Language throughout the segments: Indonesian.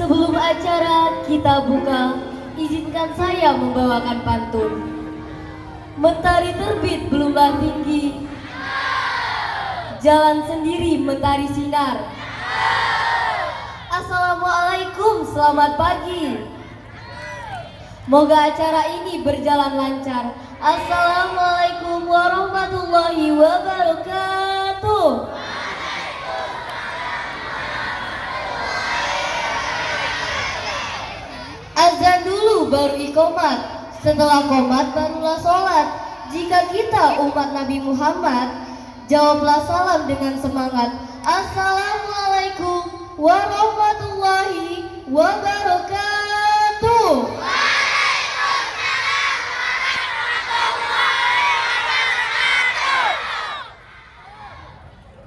Sebelum acara kita buka, izinkan saya membawakan pantun. Mentari terbit belumlah tinggi, jalan sendiri mentari sinar. Assalamualaikum, selamat pagi. Moga acara ini berjalan lancar. Assalamualaikum warahmatullahi wabarakatuh. Azan dulu baru iqomat, setelah qomat barulah sholat. Jika kita umat Nabi Muhammad, jawablah salam dengan semangat. Assalamualaikum warahmatullahi wabarakatuh.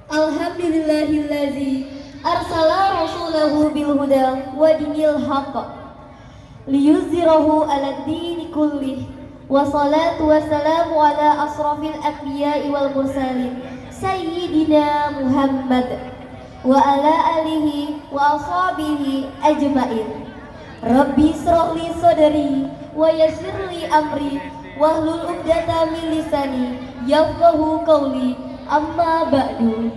Alhamdulillahillazi arsala rasulahu bil huda wa dinil haqq liyuzhirahu 'ala ad-dini kullih. Wassalatu wassalamu ala asrafil anbiya'i wal mursalin sayyidina Muhammad wa ala alihi wa ashabihi ajmain. Rabbi shrah li sadri wa yassir li amri wahlul 'uqdatam min lisani yafqahu qawli. Amma ba'du.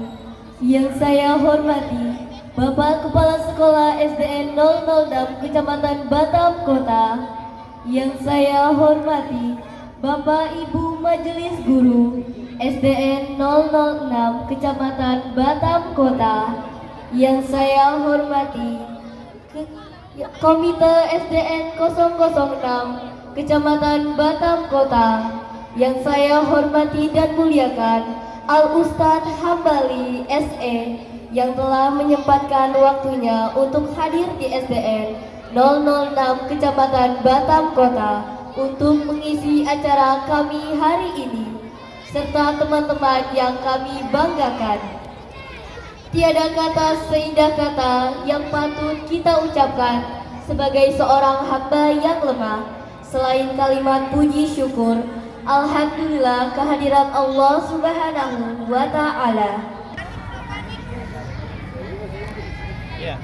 Yang saya hormati Bapak Kepala Sekolah SDN 006 Kecamatan Batam Kota. Yang saya hormati Bapak Ibu Majelis Guru SDN 006 Kecamatan Batam Kota. Yang saya hormati Komite SDN 006 Kecamatan Batam Kota. Yang saya hormati dan muliakan Al-Ustadz Hambali SE yang telah menyempatkan waktunya untuk hadir di SDN 006 Kecamatan Batam Kota untuk mengisi acara kami hari ini, serta teman-teman yang kami banggakan. Tiada kata seindah kata yang patut kita ucapkan sebagai seorang hamba yang lemah, selain kalimat puji syukur. Alhamdulillah kehadiran Allah Subhanahu wa Ta'ala. Ya.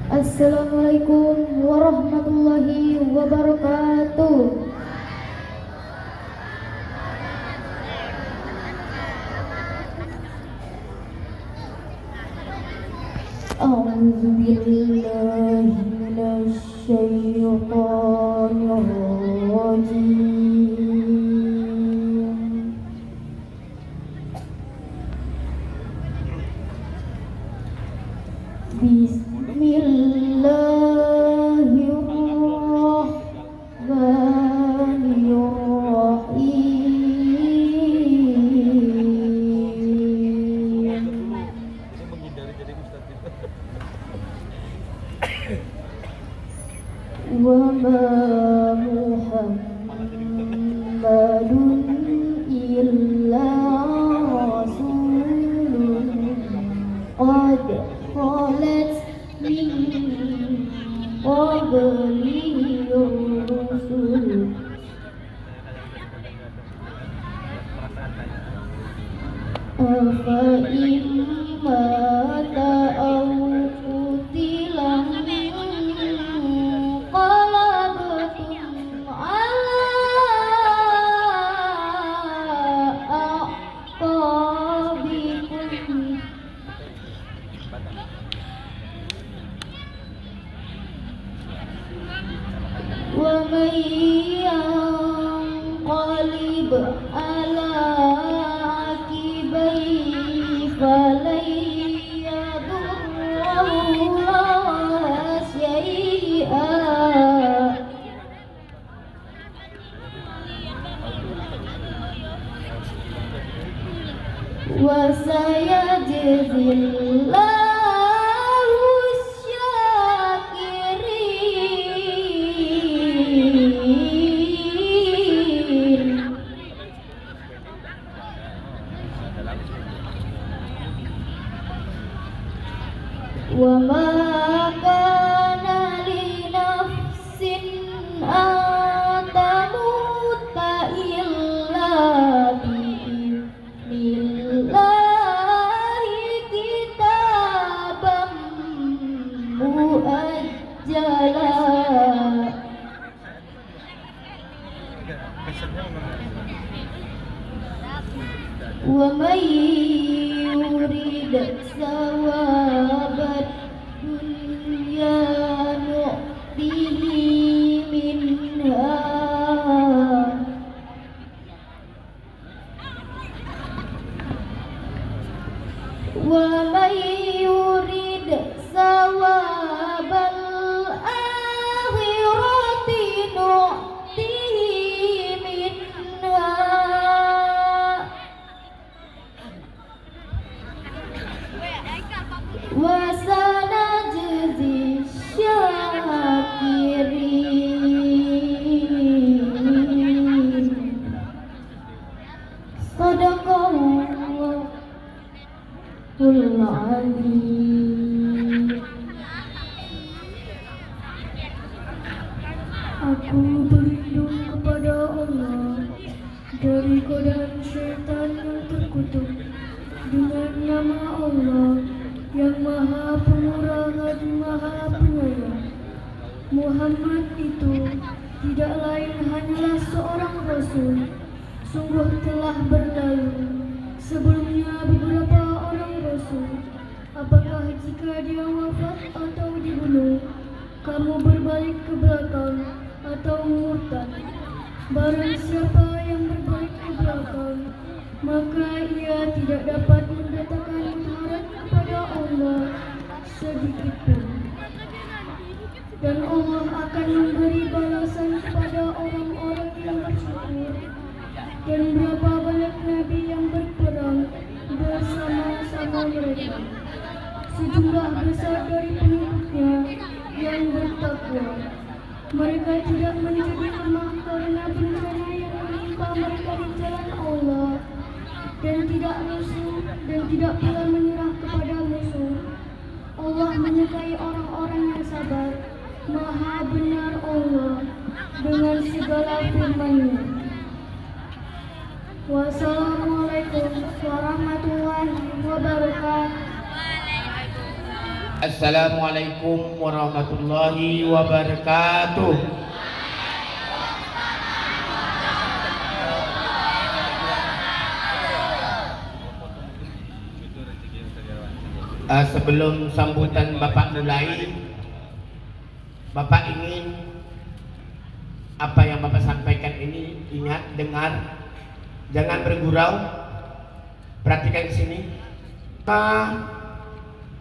Assalamualaikum warahmatullahi wabarakatuh. A'udzu billahi minasy syaithanir rajim. Bismillahirrahmanirrahim. Wa ma Muhammadun illa rasulun qad khalat min qablihi rusul. Afa imma ta'awutilan wa may yanqalib ala akibaihi falan yadurrallaha syai'an wa sayajzillahu wa ma kana li nafsin an tamut ثواب الدنيا نؤته منها ومن يرد ثواب الآخرة نؤته منها وسنجزي الشاكرين صدق Allahul Azim. Aku berlindung kepada Allah dari godaan syaitan yang terkutuk dengan nama Allah yang Maha Pemurah lagi Maha Penyayang. Muhammad itu tidak lain hanyalah seorang Rasul, sungguh telah berlalu sebelumnya beberapa orang Rasul. Apakah jika dia wafat atau dibunuh, kamu berbalik ke belakang atau murtad? Barang siapa yang berbalik ke belakang, maka ia tidak dapat mendatangkan mudarat kepada Allah sedikit pun. Dan Allah akan memberi balasan kepada orang-orang yang bersyukur. Dan berapa banyak nabi yang berperang bersama-sama mereka, sejumlah besar dari pengikutnya yang bertakwa. Mereka tidak menjadi lemah karena bencana yang menimpa mereka di jalan Allah, dan tidak pula menyerah kepada musuh. Allah menyukai orang-orang yang sabar. Maha benar Allah dengan segala firman-Nya. Wassalamualaikum warahmatullahi wabarakatuh. Assalamualaikum warahmatullahi wabarakatuh. Sebelum sambutan Bapak mulai, Bapak ingin apa yang Bapak sampaikan ini ingat, dengar, jangan bergurau, perhatikan di sini.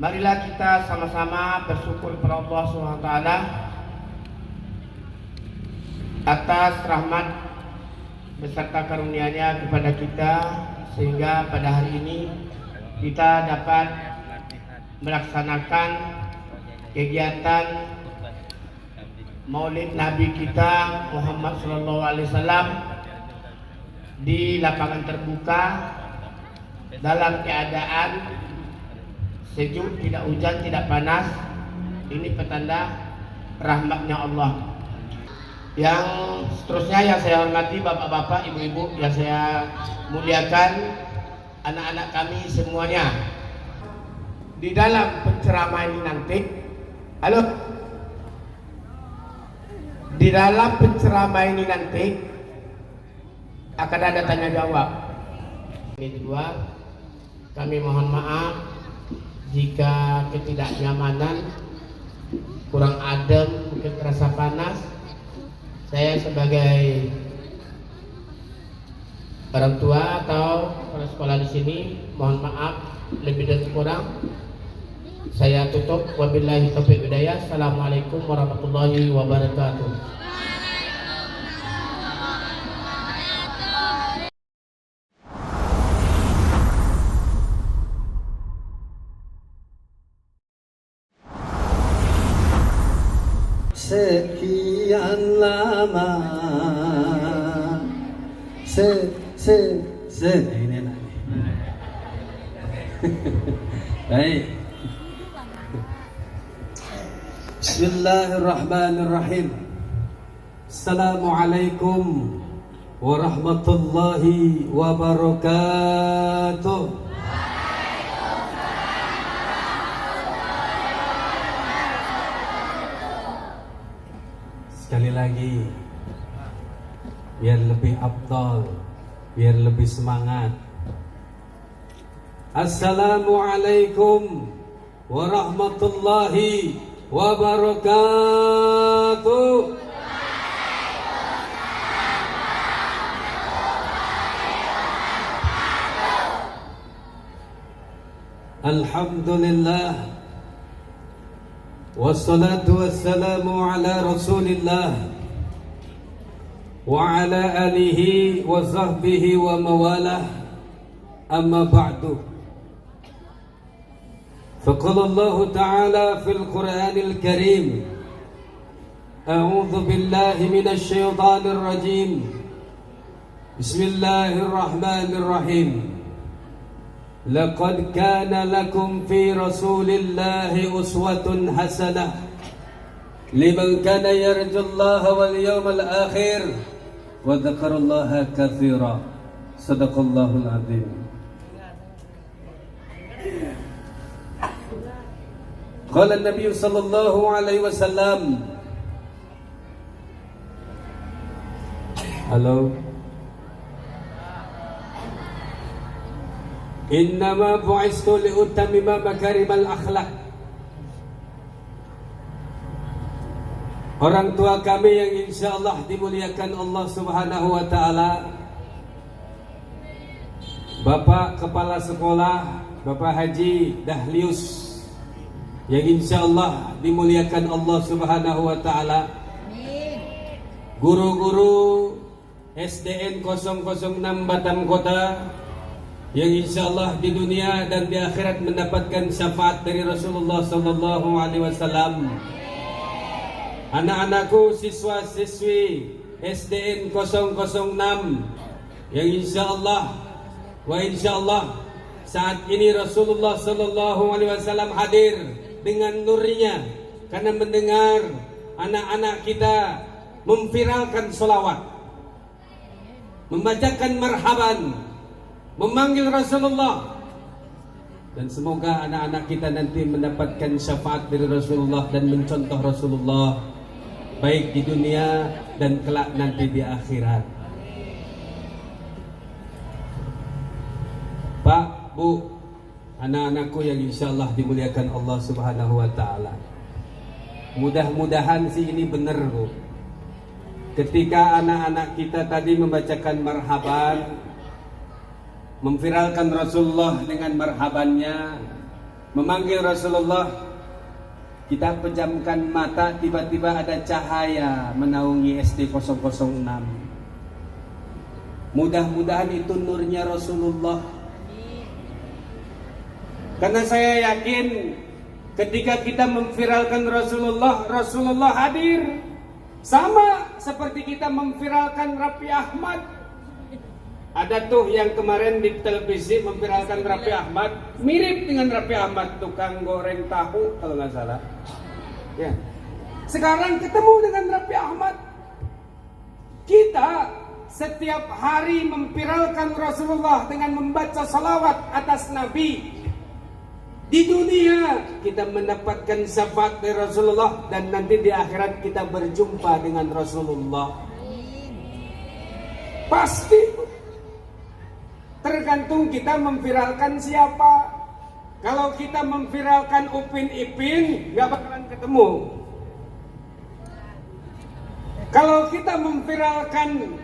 Marilah kita sama-sama bersyukur kepada Allah SWT atas rahmat beserta karunia-Nya kepada kita, sehingga pada hari ini kita dapat melaksanakan kegiatan Maulid Nabi kita Muhammad SAW di lapangan terbuka dalam keadaan sejuk, tidak hujan, tidak panas. Ini petanda rahmatnya Allah. Yang seterusnya yang saya hormati bapak-bapak, ibu-ibu yang saya muliakan, anak-anak kami semuanya. Di dalam penceramaan ini nanti, di dalam penceramaan ini nanti akan ada tanya jawab. Ini dua, kami mohon maaf jika ketidaknyamanan, kurang adem, mungkin terasa panas. Saya sebagai orang tua atau kepala sekolah di sini mohon maaf lebih dan kurang. Saya tutup. Wabillahi taufiq hidayah. Assalamualaikum warahmatullahi wabarakatuh. Sekian lama ini enak nih. Baik. Bismillahirrahmanirrahim. Assalamualaikum warahmatullahi wabarakatuh. Sekali lagi, biar lebih afdal, biar lebih semangat. Assalamualaikum warahmatullahi wabarakatuh. Alhamdulillah, wassalatu wassalamu ala rasulillah wa ala alihi wa sahbihi wa mawalah, amma ba'du. Faqala Allah Ta'ala fil Qur'anil Karim, a'udzu billahi minasy syaithanir rajim. Bismillahirrahmanirrahim. Laqad kana lakum fi Rasulillahi uswatun hasanah liman kana yarjullaha wal yawmal akhir wa dzakarallaha katsira. Shadaqallahul azim. Qala an-nabiy sallallahu alaihi wasallam. Halo. Innama bu'istu liutammima makarimal akhlak. Orang tua kami yang insyaallah dimuliakan Allah Subhanahu wa taala, Bapak Kepala Sekolah Bapak Haji Dahlius yang insyaallah dimuliakan Allah Subhanahu wa taala, guru-guru SDN 006 Batam Kota yang insyaallah di dunia dan di akhirat mendapatkan syafaat dari Rasulullah sallallahu alaihi wasallam. Anak-anakku siswa-siswi SDN 006 yang insyaallah saat ini Rasulullah sallallahu alaihi wasallam hadir dengan nurnya karena mendengar anak-anak kita memviralkan selawat, membacakan marhaban, memanggil Rasulullah, dan semoga anak-anak kita nanti mendapatkan syafaat dari Rasulullah dan mencontoh Rasulullah baik di dunia dan kelak nanti di akhirat. Pak, Bu, anak-anakku yang insyaallah dimuliakan Allah Subhanahu wa taala, mudah-mudahan sih ini benar, Bu. Ketika anak-anak kita tadi membacakan marhaban, memviralkan Rasulullah dengan marhabannya, memanggil Rasulullah, kita pejamkan mata, tiba-tiba ada cahaya menaungi SD 006. Mudah-mudahan itu nurnya Rasulullah. Karena saya yakin ketika kita memviralkan Rasulullah, Rasulullah hadir. Sama seperti kita memviralkan Raffi Ahmad. Ada tuh yang kemarin di televisi memviralkan Raffi Ahmad, mirip dengan Raffi Ahmad, tukang goreng tahu kalau nggak salah. Ya. Sekarang ketemu dengan Raffi Ahmad. Kita setiap hari memviralkan Rasulullah dengan membaca salawat atas Nabi. Di dunia kita mendapatkan syafaat dari Rasulullah dan nanti di akhirat kita berjumpa dengan Rasulullah. Pasti. Tergantung kita memviralkan siapa. Kalau kita memviralkan Upin Ipin, nggak bakalan ketemu. Kalau kita memviralkan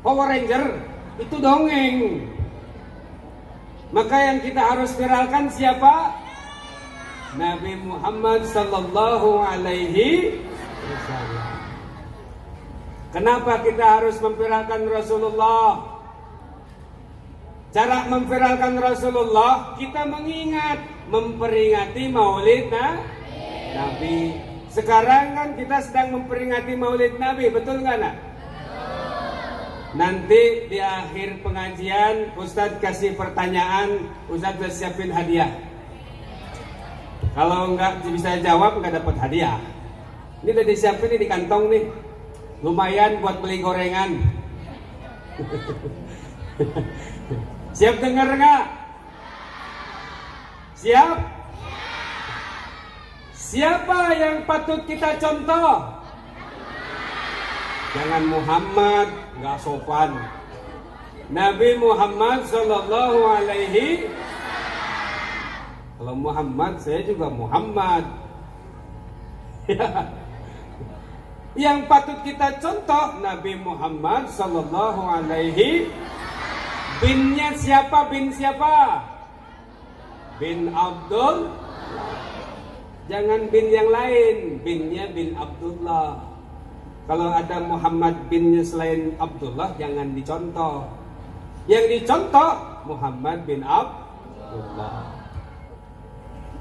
Power Ranger, itu dongeng. Maka yang kita harus viralkan siapa? Nabi Muhammad sallallahu alaihi wasallam. Kenapa kita harus memviralkan Rasulullah? Cara memviralkan Rasulullah, kita mengingat, memperingati maulid Nabi. Sekarang kan kita sedang memperingati maulid Nabi, betul nggak nak? Nanti di akhir pengajian Ustadz kasih pertanyaan, Ustadz siapin hadiah. Kalau nggak bisa jawab nggak dapat hadiah. Ini udah disiapin nih di kantong nih, lumayan buat beli gorengan. Siap dengar nggak? Siap? Siapa yang patut kita contoh? Jangan Muhammad, nggak sopan. Nabi Muhammad sallallahu alaihi Kalau Muhammad, saya juga Muhammad. Yang patut kita contoh Nabi Muhammad sallallahu alaihi. Binnya siapa? Bin siapa? Bin Abdul. Jangan bin yang lain. Binnya bin Abdullah. Kalau ada Muhammad binnya selain Abdullah, jangan dicontoh. Yang dicontoh Muhammad bin Abdullah.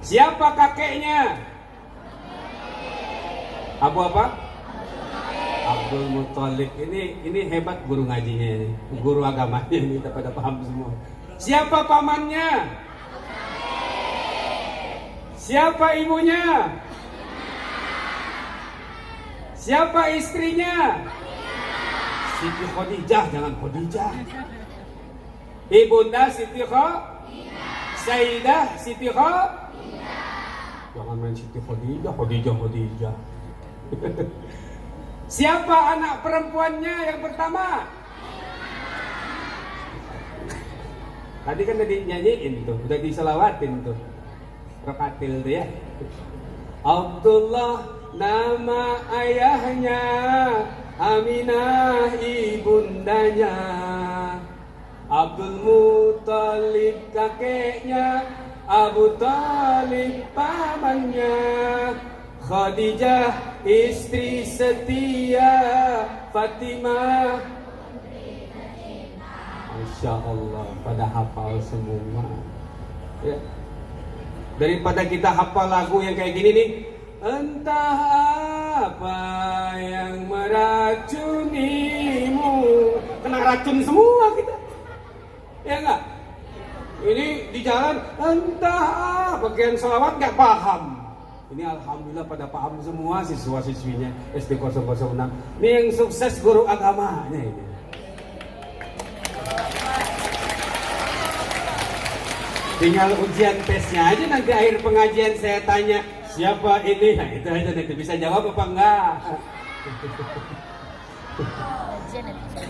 Siapa kakeknya? Abu apa? Abdul Muthalib. Ini hebat guru ngajinya ini. Guru agamanya ini pada paham semua. Siapa pamannya? Siapa ibunya? Siapa istrinya? Siti Khadijah, jangan Khadijah. Ibunda Siti Khadijah. Sayyidah Siti Khadijah. Jangan main Siti Khadijah, Khadijah. Siapa anak perempuannya yang pertama? Tadi kan udah dinyanyiin tuh, udah diselawatin tuh. Rokatil tuh ya. Abdullah nama ayahnya, Aminah ibundanya, Abdul Muthalib kakeknya, Abu Talib pamannya, Khadijah istri setia, Fatimah. Masya Allah, pada hafal semua ya. Daripada kita hafal lagu yang kayak gini nih, entah apa yang meracunimu, kena racun semua kita, ya enggak? Ini di jalan entah bagian selawat nggak paham. Ini alhamdulillah pada paham semua siswa-siswinya SD 006. Ini yang sukses guru agamanya ini. Tinggal ujian tesnya aja, nanti akhir pengajian saya tanya siapa ini, nah itu aja nanti bisa jawab apa enggak.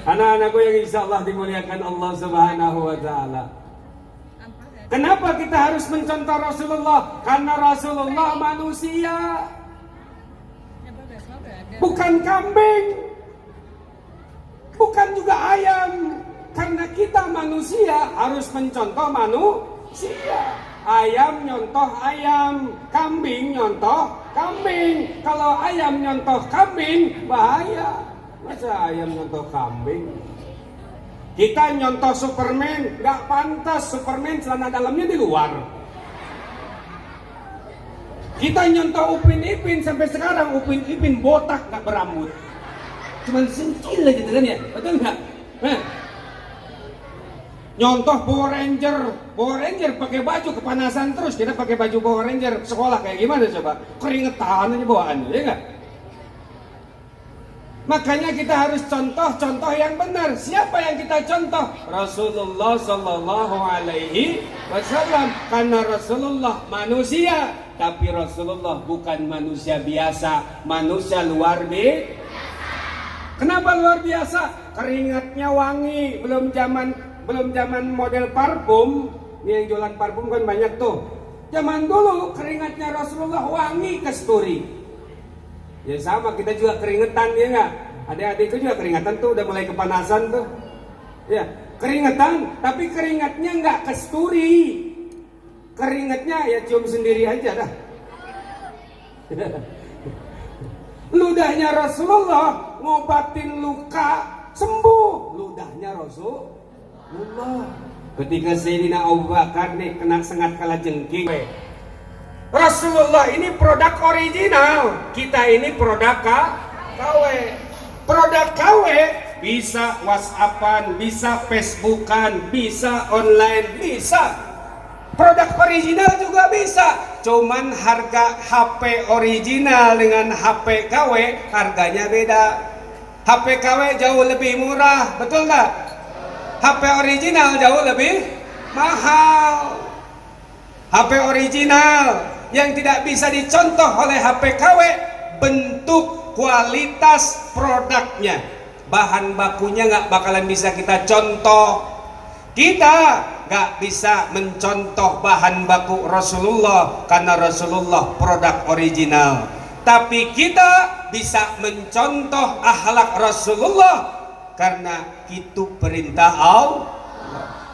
Anak-anakku yang insya Allah dimuliakan Allah Subhanahu wa Ta'ala. Kenapa kita harus mencontoh Rasulullah? Karena Rasulullah manusia, bukan kambing, bukan juga ayam. Karena kita manusia harus mencontoh manusia. Ayam nyontoh ayam, kambing nyontoh kambing. Kalau ayam nyontoh kambing, bahaya. Masa ayam nyontoh kambing? Kita nyontoh Superman, gak pantas. Superman celana dalamnya di luar. Kita nyontoh Upin Ipin, sampai sekarang Upin Ipin botak gak berambut, cuman sencil aja gitu kan ya, betul gak? Nyontoh Power Ranger pakai baju kepanasan terus. Kita pakai baju Power Ranger sekolah kayak gimana coba? Keringetan aja bawaannya, ya enggak? Makanya kita harus contoh yang benar. Siapa yang kita contoh? Rasulullah sallallahu alaihi wasallam. Karena Rasulullah manusia, tapi Rasulullah bukan manusia biasa, manusia luar biasa. Kenapa luar biasa? Keringatnya wangi, belum zaman model parfum. Ini yang jualan parfum kan banyak tuh. Zaman dulu keringatnya Rasulullah wangi kasturi. Ya sama, kita juga keringetan, ya enggak? Adik-adikku juga keringatan tuh, udah mulai kepanasan tuh. Ya, keringetan, tapi keringatnya enggak kasturi. Keringatnya ya cium sendiri aja dah. Ludahnya Rasulullah ngobatin luka, sembuh. Ludahnya Rasulullah. Ketika Sayyidina Abu Bakar nih kena sengat kalajengking, Rasulullah ini produk original, kita ini produk KW. Produk KW bisa WhatsAppan, bisa Facebookan, bisa online, bisa. Produk original juga bisa. Cuman harga HP original dengan HP KW harganya beda. HP KW jauh lebih murah, betul nggak? HP original jauh lebih mahal. HP original yang tidak bisa dicontoh oleh HP KW, bentuk kualitas produknya, bahan bakunya nggak bakalan bisa kita contoh. Kita gak bisa mencontoh bahan baku Rasulullah karena Rasulullah produk original. Tapi kita bisa mencontoh akhlak Rasulullah karena itu perintah Allah.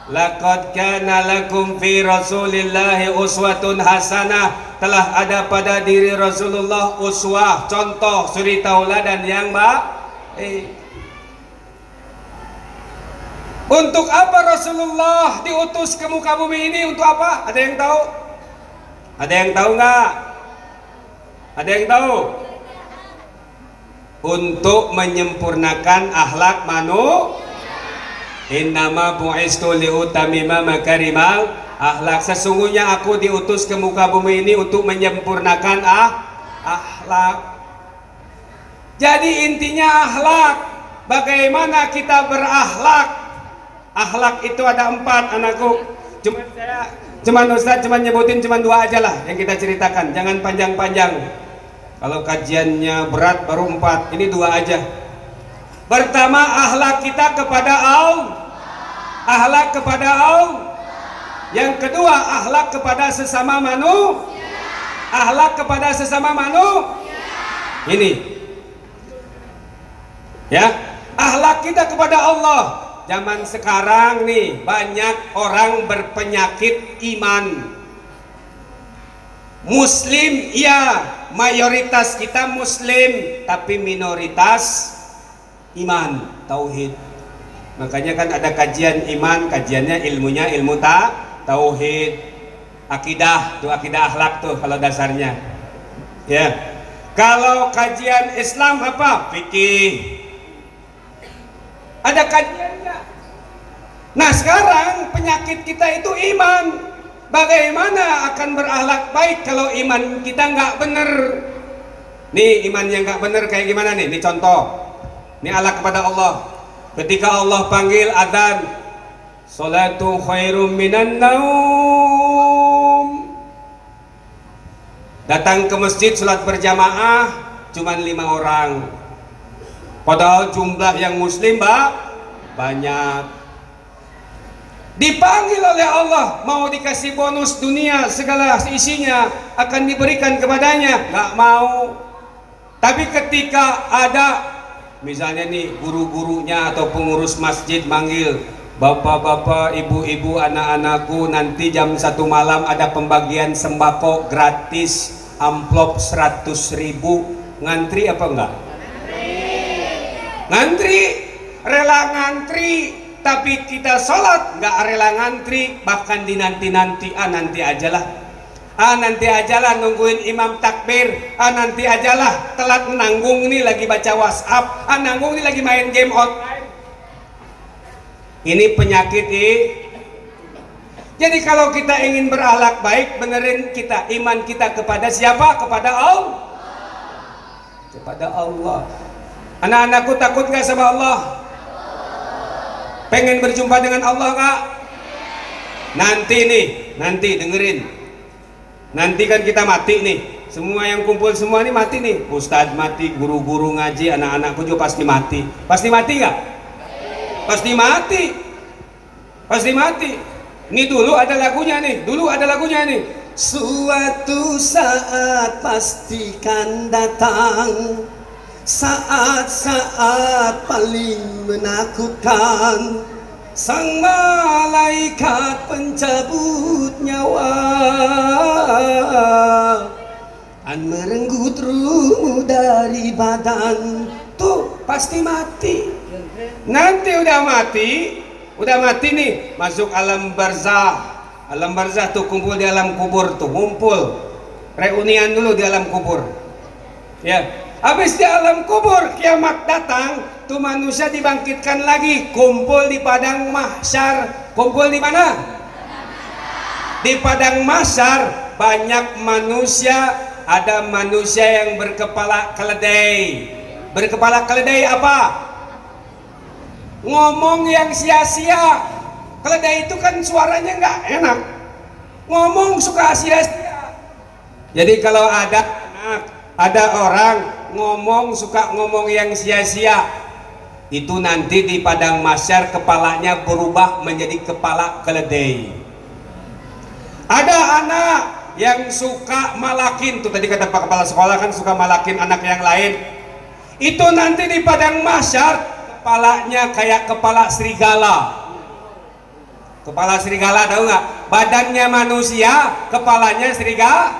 Laqad kana lakum fi Rasulillahi uswatun hasanah. Telah ada pada diri Rasulullah uswah, contoh, suri tauladan yang baik. Untuk apa Rasulullah diutus ke muka bumi ini? Untuk apa? Ada yang tahu? Ada yang tahu nggak? Ada yang tahu? Untuk menyempurnakan akhlak manusia. Innama bu'istu liutamima makarimal akhlak. Sesungguhnya aku diutus ke muka bumi ini untuk menyempurnakan akhlak. Jadi intinya akhlak. Bagaimana kita berakhlak? Akhlak itu ada 4, anakku. Cuman Ustaz nyebutin cuma 2 aja lah yang kita ceritakan. Jangan panjang-panjang. Kalau kajiannya berat baru 4. Ini 2 aja. Pertama, akhlak kita kepada Allah. Akhlak kepada Allah. Yang kedua, akhlak kepada sesama manusia. Akhlak kepada sesama manusia. Ini. Ya, akhlak kita kepada Allah. Zaman sekarang nih banyak orang berpenyakit iman. Muslim ya, mayoritas kita muslim, tapi minoritas iman, tauhid. Makanya kan ada kajian iman, kajiannya ilmunya ilmu tauhid, akidah, tuh akidah akhlak tuh kalau dasarnya. Ya. Kalau kajian Islam apa? Fikih. Ada kajiannya. Nah sekarang penyakit kita itu iman. Bagaimana akan berakhlak baik kalau iman kita nggak bener? Nih iman yang nggak bener kayak gimana nih? Ini contoh. Ini akhlak kepada Allah. Ketika Allah panggil adzan, salatu khairum minan naum. Datang ke masjid salat berjamaah cuman 5 orang. Padahal jumlah yang muslim banyak. Dipanggil oleh Allah, mau dikasih bonus dunia, segala isinya akan diberikan kepadanya, nggak mau. Tapi ketika ada misalnya nih guru-gurunya atau pengurus masjid manggil, bapak-bapak, ibu-ibu, anak-anakku, nanti jam 1 malam ada pembagian sembako gratis, amplop 100.000, ngantri apa enggak? Ngantri, rela ngantri, tapi kita sholat nggak rela ngantri, bahkan dinanti-nanti, nanti ajalah, nanti ajalah nungguin imam takbir, nanti ajalah telat nanggung nih lagi baca WhatsApp, nanggung nih lagi main game online. Ini penyakit Jadi kalau kita ingin berakhlak baik, benerin kita iman kita kepada siapa? Kepada Allah. Kepada Allah. Anak-anakku takut gak sama Allah? Pengen berjumpa dengan Allah gak? Nanti dengerin. Nanti kan kita mati nih. Semua yang kumpul semua nih mati nih. Ustadz mati, guru-guru ngaji, anak-anakku juga pasti mati. Pasti mati gak? Pasti mati. Pasti mati. Ini dulu ada lagunya nih. Suatu saat pastikan datang, saat-saat paling menakutkan, sang malaikat pencabut nyawa akan merenggut ruh dari badan. Tuh pasti mati. Nanti udah mati nih, masuk alam barzah. Alam barzah tuh kumpul di alam kubur tuh, reunian dulu di alam kubur. Ya. Habis di alam kubur, kiamat datang, tuh manusia dibangkitkan lagi, kumpul di padang mahsyar. Kumpul di mana? Di padang mahsyar banyak manusia. Ada manusia yang berkepala keledai. Berkepala keledai apa? Ngomong yang sia-sia. Keledai itu kan suaranya nggak enak. Ngomong suka sia-sia. Jadi kalau ada orang ngomong suka ngomong yang sia-sia, itu nanti di padang mahsyar kepalanya berubah menjadi kepala keledai. Ada anak yang suka malakin, tuh tadi kata Pak Kepala Sekolah kan suka malakin anak yang lain. Itu nanti di padang mahsyar kepalanya kayak kepala serigala. Kepala serigala tahu nggak? Badannya manusia, kepalanya serigala.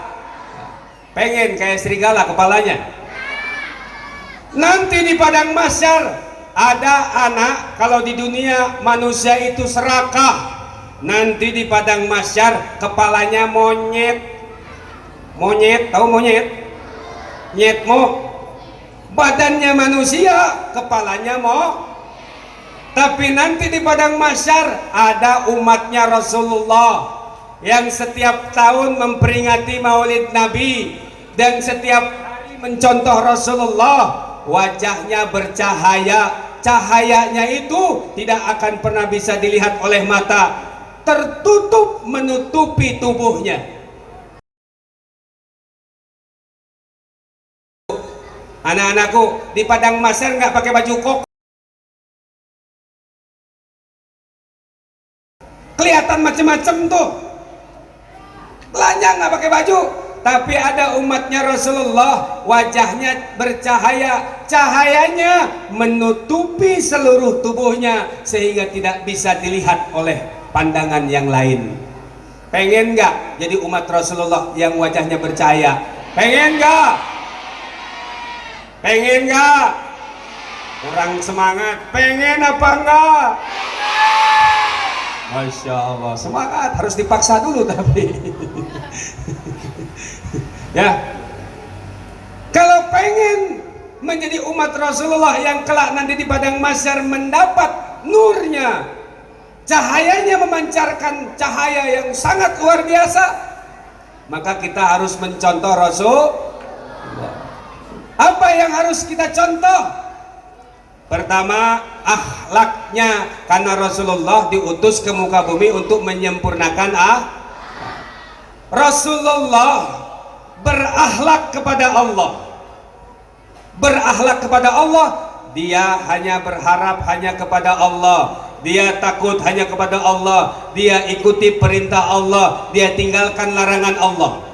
Pengen kayak serigala kepalanya. Nanti di padang mahsyar ada anak, kalau di dunia manusia itu serakah, nanti di padang mahsyar kepalanya monyet. Monyet, tahu monyet? Nyetmo. Badannya manusia, kepalanya tapi nanti di padang mahsyar ada umatnya Rasulullah yang setiap tahun memperingati Maulid Nabi dan setiap hari mencontoh Rasulullah, wajahnya bercahaya. Cahayanya itu tidak akan pernah bisa dilihat oleh mata, tertutup menutupi tubuhnya. Anak-anakku, di padang mahsyar nggak pakai baju koko, kelihatan macam-macam tuh, telanjang nggak pakai baju. Tapi ada umatnya Rasulullah, wajahnya bercahaya, cahayanya menutupi seluruh tubuhnya sehingga tidak bisa dilihat oleh pandangan yang lain. Pengen nggak jadi umat Rasulullah yang wajahnya bercahaya? Pengen nggak? Pengen nggak? Kurang semangat. Pengen apa enggak? Masya Allah, semangat, harus dipaksa dulu tapi ya, kalau pengen menjadi umat Rasulullah yang kelak nanti di padang mahsyar mendapat nurnya, cahayanya memancarkan cahaya yang sangat luar biasa, maka kita harus mencontoh Rasulullah. Apa yang harus kita contoh? Pertama, akhlaknya, karena Rasulullah diutus ke muka bumi untuk menyempurnakan Rasulullah berakhlak kepada Allah. Berakhlak kepada Allah, dia hanya berharap hanya kepada Allah, dia takut hanya kepada Allah, dia ikuti perintah Allah, dia tinggalkan larangan Allah.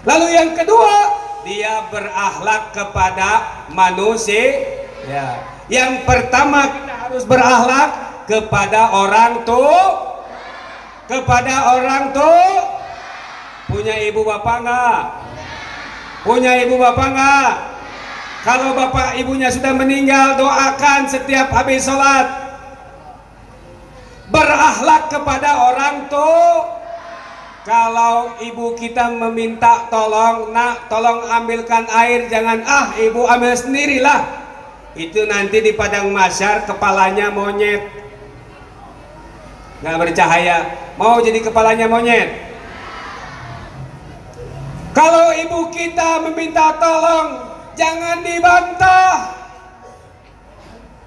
Lalu yang kedua, dia berakhlak kepada manusia. Ya, yang pertama kita harus berakhlak kepada orang tua. Kepada orang tua. Punya ibu bapak enggak? Punya ibu bapak enggak? Kalau bapak ibunya sudah meninggal, doakan setiap habis sholat. Berakhlak kepada orang tua. Kalau ibu kita meminta tolong, nak tolong ambilkan air, jangan ibu ambil sendirilah. Itu nanti di padang mahsyar kepalanya monyet, nggak bercahaya. Mau jadi kepalanya monyet? Kalau ibu kita meminta tolong, jangan dibantah.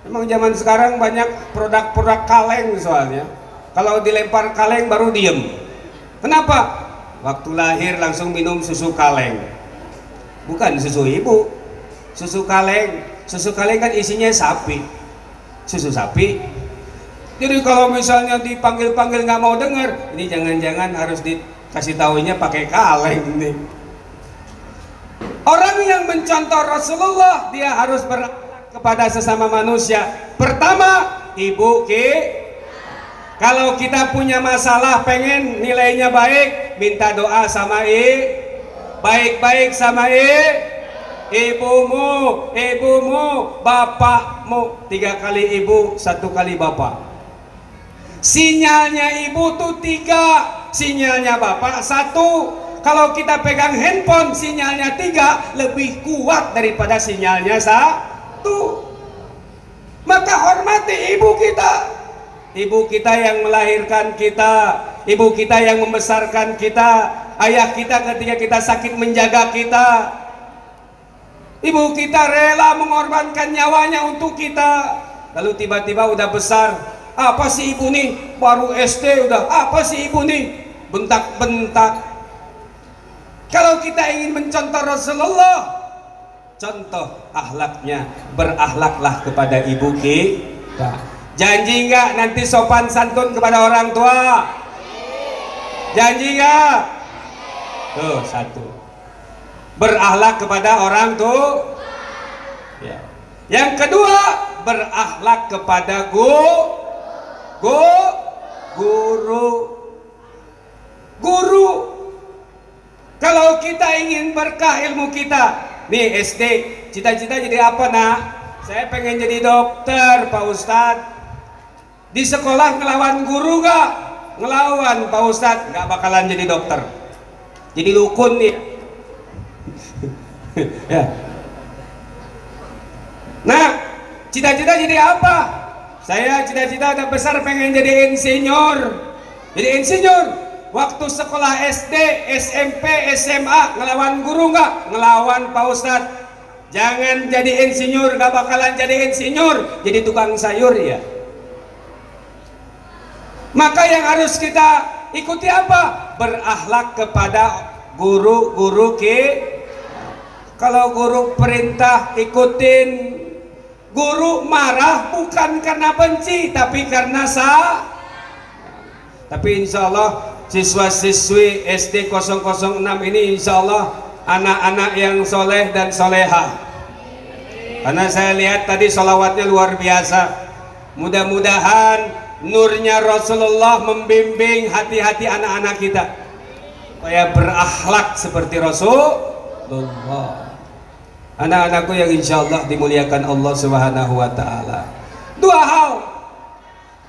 Memang zaman sekarang banyak produk-produk kaleng soalnya. Kalau dilempar kaleng baru diem. Kenapa? Waktu lahir langsung minum susu kaleng. Bukan susu ibu, susu kaleng. Susu kaleng kan isinya sapi, susu sapi. Jadi kalau misalnya dipanggil-panggil nggak mau dengar, ini jangan-jangan harus dikasih tahunya pakai kaleng nih. Orang yang mencontoh Rasulullah, dia harus berakhlak kepada sesama manusia. Pertama, ibu kalau kita punya masalah pengen nilainya baik, minta doa sama baik-baik sama ibumu, bapakmu. 3 kali ibu, 1 kali bapak. Sinyalnya ibu tuh 3, sinyalnya bapak 1. Kalau kita pegang handphone sinyalnya 3, lebih kuat daripada sinyalnya 1. Maka hormati ibu kita. Ibu kita yang melahirkan kita, ibu kita yang membesarkan kita, ayah kita ketika kita sakit menjaga kita. Ibu kita rela mengorbankan nyawanya untuk kita. Lalu tiba-tiba udah besar, apa sih ibu nih? Baru SD udah, apa sih ibu nih? Bentak-bentak. Kalau kita ingin mencontoh Rasulullah, contoh akhlaknya, berakhlaklah kepada ibu kita. Janji nggak nanti sopan santun kepada orang tua? Janji nggak? Tuh satu. Berakhlak kepada orang tua. Ya. Yang kedua, berakhlak kepada guru. Kalau kita ingin berkah ilmu kita, nih SD, cita-cita jadi apa nak? Saya pengen jadi dokter, Pak Ustadz. Di sekolah ngelawan guru gak? Ngelawan, Pak Ustadz. Gak bakalan jadi dokter. Jadi dukun nih. Ya. Nah, cita-cita jadi apa? Saya cita-cita udah besar pengen jadi insinyur. Jadi insinyur. Waktu sekolah SD, SMP, SMA ngelawan guru nggak? Ngelawan Pak Ustadz. Jangan jadi insinyur, nggak bakalan jadi insinyur, jadi tukang sayur ya. Maka yang harus kita ikuti apa? Berakhlak kepada guru-guru Kalau guru perintah ikutin. Guru marah bukan karena benci, tapi karena Tapi insya Allah siswa-siswi SD 006 ini insya Allah anak-anak yang soleh dan soleha. Karena saya lihat tadi sholawatnya luar biasa. Mudah-mudahan nurnya Rasulullah membimbing hati-hati anak-anak kita supaya berakhlak seperti Rasulullah. Anak-anakku yang insya Allah dimuliakan Allah Subhanahu wa Ta'ala. Dua hal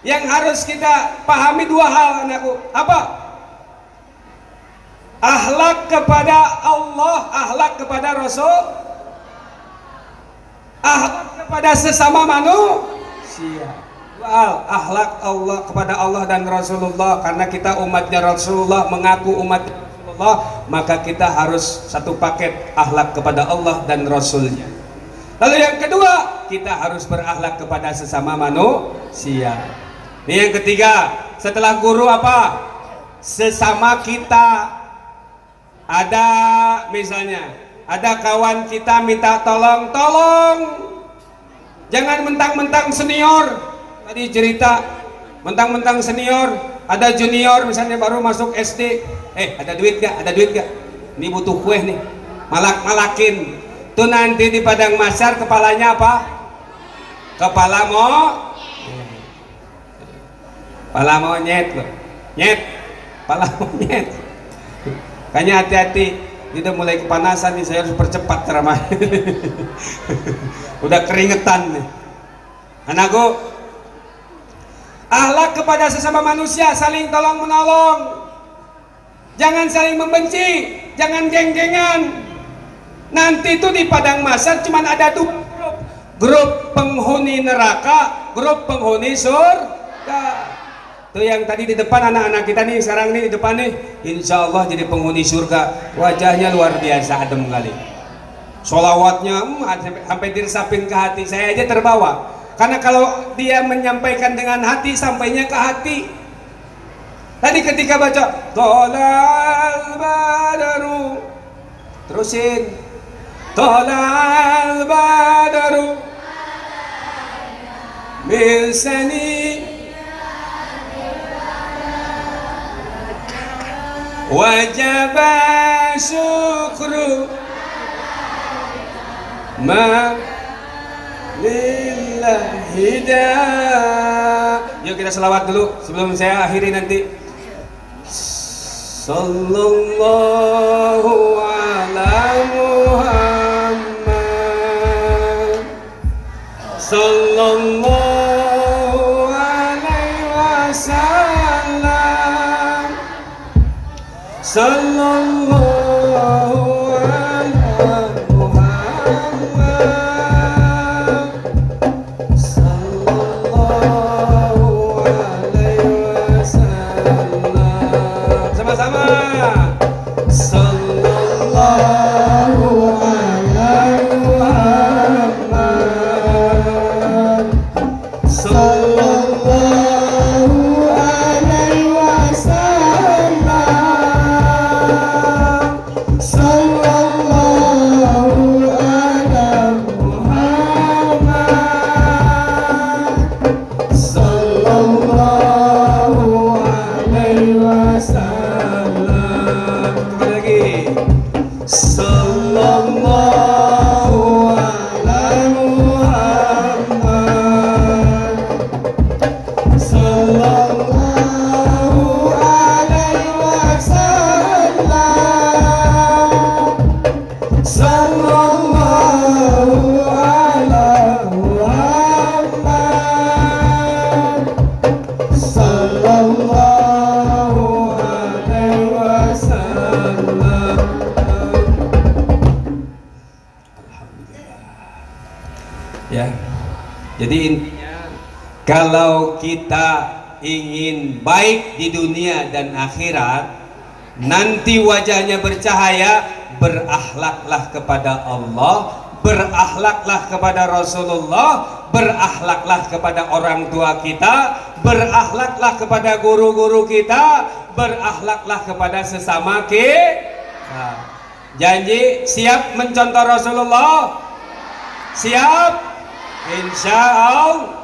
yang harus kita pahami, dua hal anakku. Apa? Akhlak kepada Allah, akhlak kepada Rasul, akhlak kepada sesama manusia. Dua hal, akhlak Allah kepada Allah dan Rasulullah. Karena kita umatnya Rasulullah, mengaku umat Rasulullah, maka kita harus satu paket akhlak kepada Allah dan Rasulnya. Lalu yang kedua, kita harus berakhlak kepada sesama manusia. Ini yang ketiga, setelah guru apa? Sesama kita. Ada misalnya, ada kawan kita minta tolong. Jangan mentang-mentang senior. Tadi cerita, mentang-mentang senior, ada junior misalnya baru masuk SD. Ada duit gak? Ada duit gak? Ini butuh kue nih. Malakin. Tuh nanti di padang mahsyar kepalanya apa? Kepala monyet loh. Kepala monyet. Kayaknya hati-hati. Ini udah mulai kepanasan nih, saya harus percepat ceramah. Udah keringetan nih. Anakku, akhlak kepada sesama manusia, saling tolong menolong. Jangan saling membenci, jangan geng-gengan. Nanti itu di padang mahsyar cuma ada dua grup. Grup penghuni neraka, grup penghuni surga. Tuh yang tadi di depan anak-anak kita nih, sekarang nih di depan nih, insya Allah jadi penghuni surga. Wajahnya luar biasa adem kali. Sholawatnya sampai diresapin ke hati. Saya aja terbawa. Karena kalau dia menyampaikan dengan hati, sampainya ke hati. Tadi ketika baca Tolal Badaru, terusin Tolal Badaru min sani wajaba syukru ma lillahi da. Yuk kita selawat dulu sebelum saya akhiri nanti. Sallallahu ala Muhammad, sallallahu alaihi wasallam, sallallahu ala Muhammad, sallallahu alaihi wasallam. Sama-sama. Sallallahu alaihi Muhammad, sallallahu alaihi wasallam, sallallahu ala Sallallahu ala Muhammad. Sallallahu alaihi wasallam. Sallallahu ala Muhammad. Sallallahu alaihi wasallam. Ya. Jadi intinya kalau kita ingin baik di dunia dan akhirat, nanti wajahnya bercahaya, berakhlaklah kepada Allah, berakhlaklah kepada Rasulullah, berakhlaklah kepada orang tua kita, berakhlaklah kepada guru-guru kita, berakhlaklah kepada sesama kita. Janji siap mencontoh Rasulullah? Siap? Insya Allah.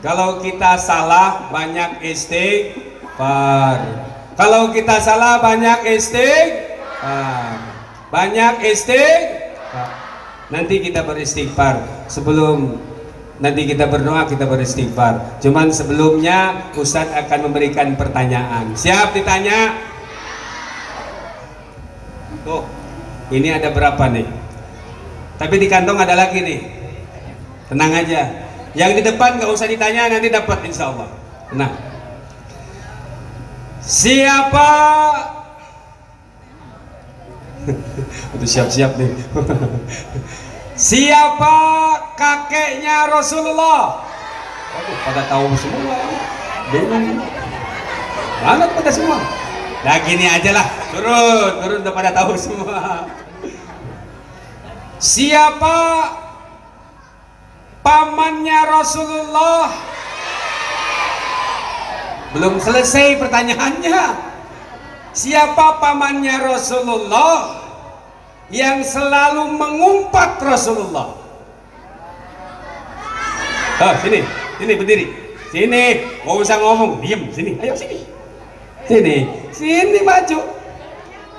Kalau kita salah banyak istighfar. Kalau kita salah banyak istighfar. Banyak istighfar. Nanti kita beristighfar. Sebelum nanti kita berdoa, kita beristighfar. Cuman sebelumnya Ustadz akan memberikan pertanyaan. Siap ditanya? Tuh, ini ada berapa nih? Tapi di kantong ada lagi nih. Tenang aja. Yang di depan nggak usah ditanya, nanti dapat insya Allah. Nah, siapa? Udah siap-siap nih. Siapa kakeknya Rasulullah? Waduh, pada tahu semua. Bingung. Banget pada semua. Nah gini aja lah, turun udah pada tahu semua. Siapa pamannya Rasulullah? Belum selesai pertanyaannya. Siapa pamannya Rasulullah yang selalu mengumpat Rasulullah? Oh, sini berdiri. Sini, mau usah ngomong, diem sini. Ayo sini. Sini maju.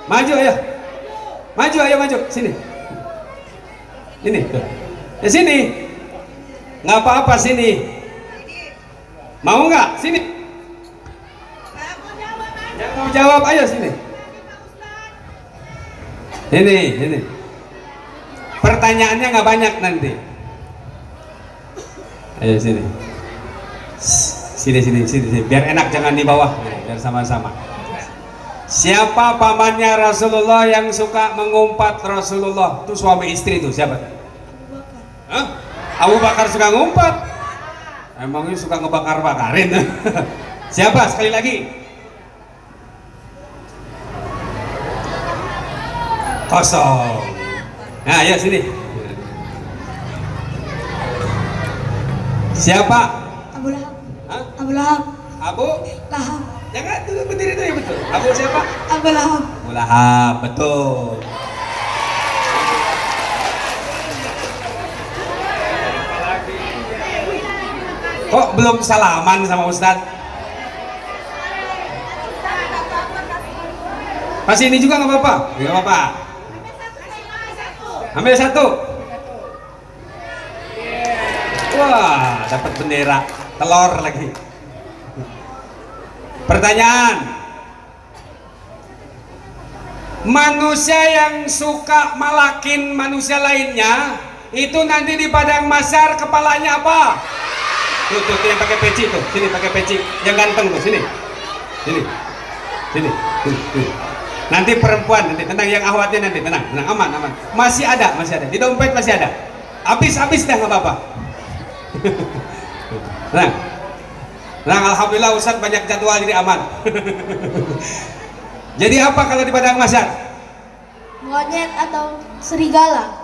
Maju ayo. Maju sini. Ini. Ya sini. Nggak apa-apa sini. Mau nggak? Sini. Yang mau jawab ayo sini. Ini. Pertanyaannya nggak banyak nanti. Ayo sini. Sini. Biar enak, jangan di bawah. Biar sama-sama. Siapa pamannya Rasulullah yang suka mengumpat Rasulullah? Itu suami istri tuh siapa? Hah? Abu Bakar suka ngumpat? Emangnya suka ngebakar-bakarin? Siapa? Sekali lagi. Kosong. Nah, ya sini. Siapa? Abu Lahab. Hah? Abu Lahab. Abu? Lahab. Jangan dulu berdiri tuh ya betul. Abu siapa? Abu Lahab. Abu Lahab, betul. Kok belum salaman sama Ustadz? Pas ini juga nggak apa-apa? Nggak apa-apa. Ambil satu. Wah, dapat bendera, telur lagi. Pertanyaan. Manusia yang suka malakin manusia lainnya, itu nanti di padang mahsyar kepalanya apa? Tuh yang pakai peci tuh, sini pakai peci, yang ganteng tuh, sini. Nanti perempuan, nanti tenang, yang ahwatnya nanti tenang, aman. Masih ada, di dompet masih ada. Habis dah nggak apa-apa. Tenang, alhamdulillah Ustadz banyak jadwal jadi aman. Jadi apa kalau di padang mahsyar? Monyet atau serigala?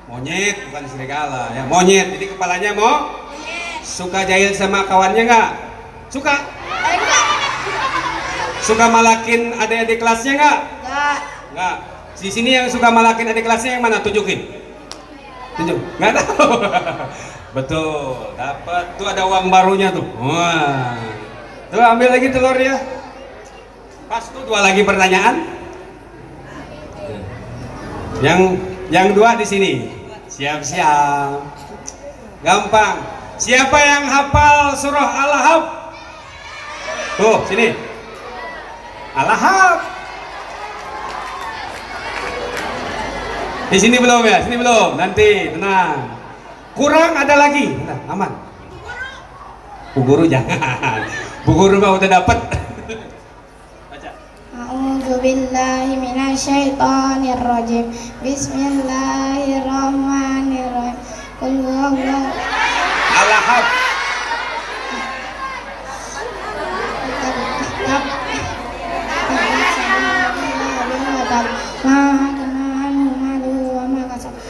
Monyet, bukan serigala ya, monyet. Jadi kepalanya mau? Suka jahil sama kawannya nggak? Suka? Enggak. Suka malakin adik-adik kelasnya nggak? Enggak. Di sini yang suka malakin adik kelasnya yang mana? Tunjukin. Nggak tahu. Betul, dapat. Tuh ada uang barunya tuh. Wah. Tuh ambil lagi telurnya. Pas tuh dua lagi pertanyaan. Yang dua di sini. Siap-siap. Gampang. Siapa yang hafal surah Al-Lahab? Tuh, sini. Al-Lahab. Di sini belum ya? Sini belum. Nanti, tenang. Kurang ada lagi. Tenang, aman. Bu Guru jangan. Bu Guru mah udah dapat. Baca. A'udzu billahi minasyaitonir rajim. Bismillahirrahmanirrahim. Qul huwallahu Al-Lahab.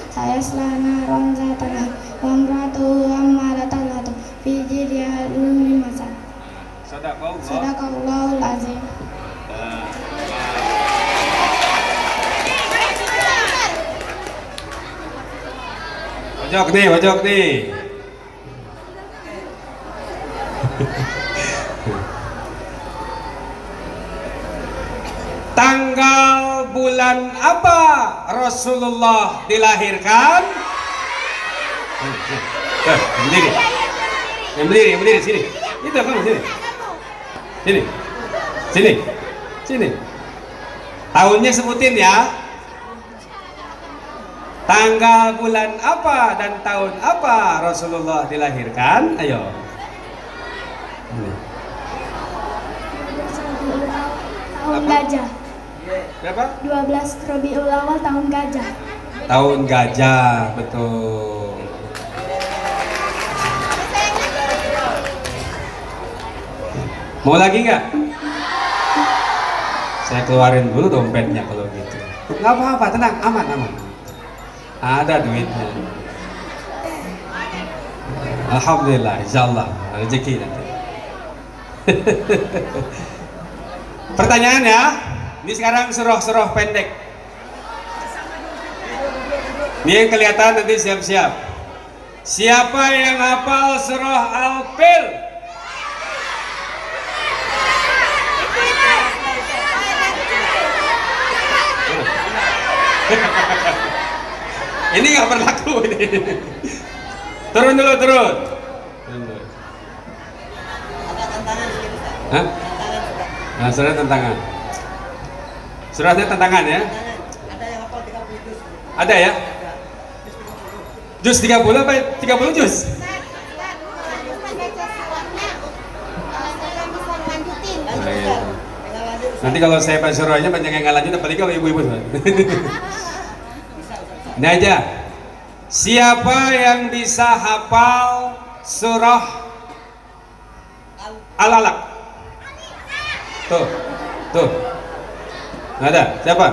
Saya selana ronza tanah wamratu ammalatallatu fi jidya dumi masa. Sadaqallahul azim. Pojok nih. Tanggal bulan apa Rasulullah dilahirkan? Berdiri sini. Itu kamu sini. Tahunnya sebutin ya. Tanggal bulan apa dan tahun apa Rasulullah dilahirkan? Ayo. Tahun gajah. Berapa? 12 Rabiul Awal tahun gajah. Tahun gajah, betul. Mau lagi nggak? Saya keluarin dulu dompetnya kalau gitu. Nggak apa-apa, tenang, aman. Ada duitnya. Alhamdulillah, insyaallah rezeki nanti. Pertanyaan ya. Ini sekarang surah pendek. Ini yang kelihatan nanti siap-siap. Siapa yang hafal surah Al-Fil? Ini nggak berlaku ini. Turun dulu. Hah? Nah, surah tantangan. Surahnya tantangan ya? Ada yang hafal 30 juz. Ada ya? Juz 30 apa 30 juz? Nanti kalau saya pas surahnya banyak yang nggak lanjut, apalagi kalau ibu-ibu. Ini aja. Siapa yang bisa hafal surah Al-Alaq? Tuh. Nggak ada. Siapa?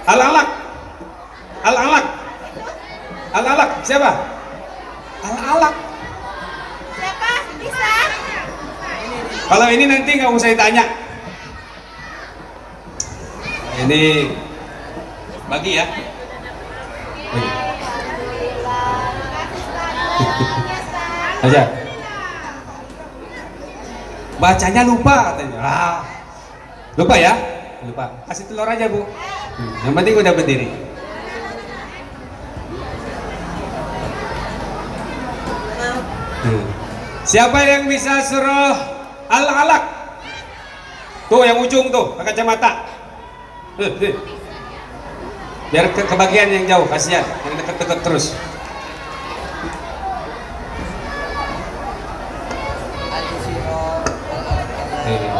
Al-Alaq. Siapa? Al-Alaq. Siapa? Bisa? Kalau ini nanti nggak usah ditanya. Ini bagi ya. Bagi. Aja. Bacanya lupa katanya. Lupa ya? Lupa. Kasih telur aja, Bu. Yang penting udah berdiri. Siapa yang bisa surah Al-Alaq? Tuh yang ujung tuh, pakai kacamata. Biar kebagian yang jauh, kasihan. Yang deket-deket terus.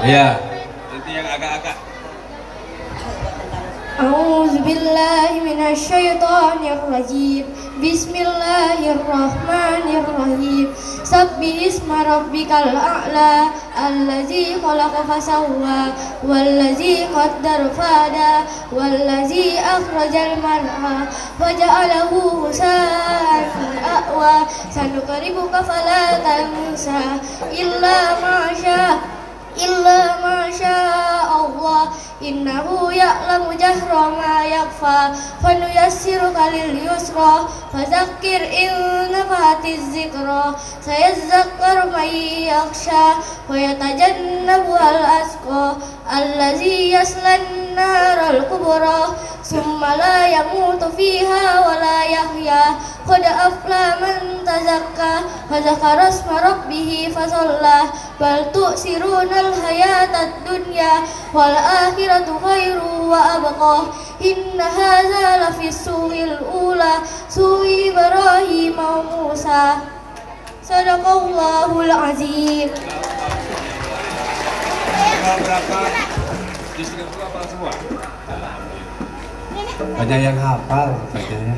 Iya. Nanti yang agak-agak. A'udzu billahi minasyaitonir rajim. Bismillahirrahmanirrahim. Sabbih isma rabbikal a'la allazi khalaqa fasawwa wallazi qaddara fahada wallazi akhrajal mar'a faja'alahu husa'an ahwa sanuqribuka fala tansa illa ma syaa Allah innahu ya'lamu jahra ma yakhfa fanuyassiruka lil yusra fadzakkir in nafa'atiz zikra sayadhakkaru man yakhsha wa yatajannabuhal asqa allazi yaslan النار الكبرى ثم لا يموت فيها ولا يحيا قد أفلح من تزكى وذكر اسم ربه فصلى بل تؤثرون الحياة الدنيا والآخرة خير وأبقى إن هذا لفي الصحف الأولى صحف إبراهيم وموسى صدق الله العظيم. Berapa? Justru apa semua? Banyak yang hafal katanya.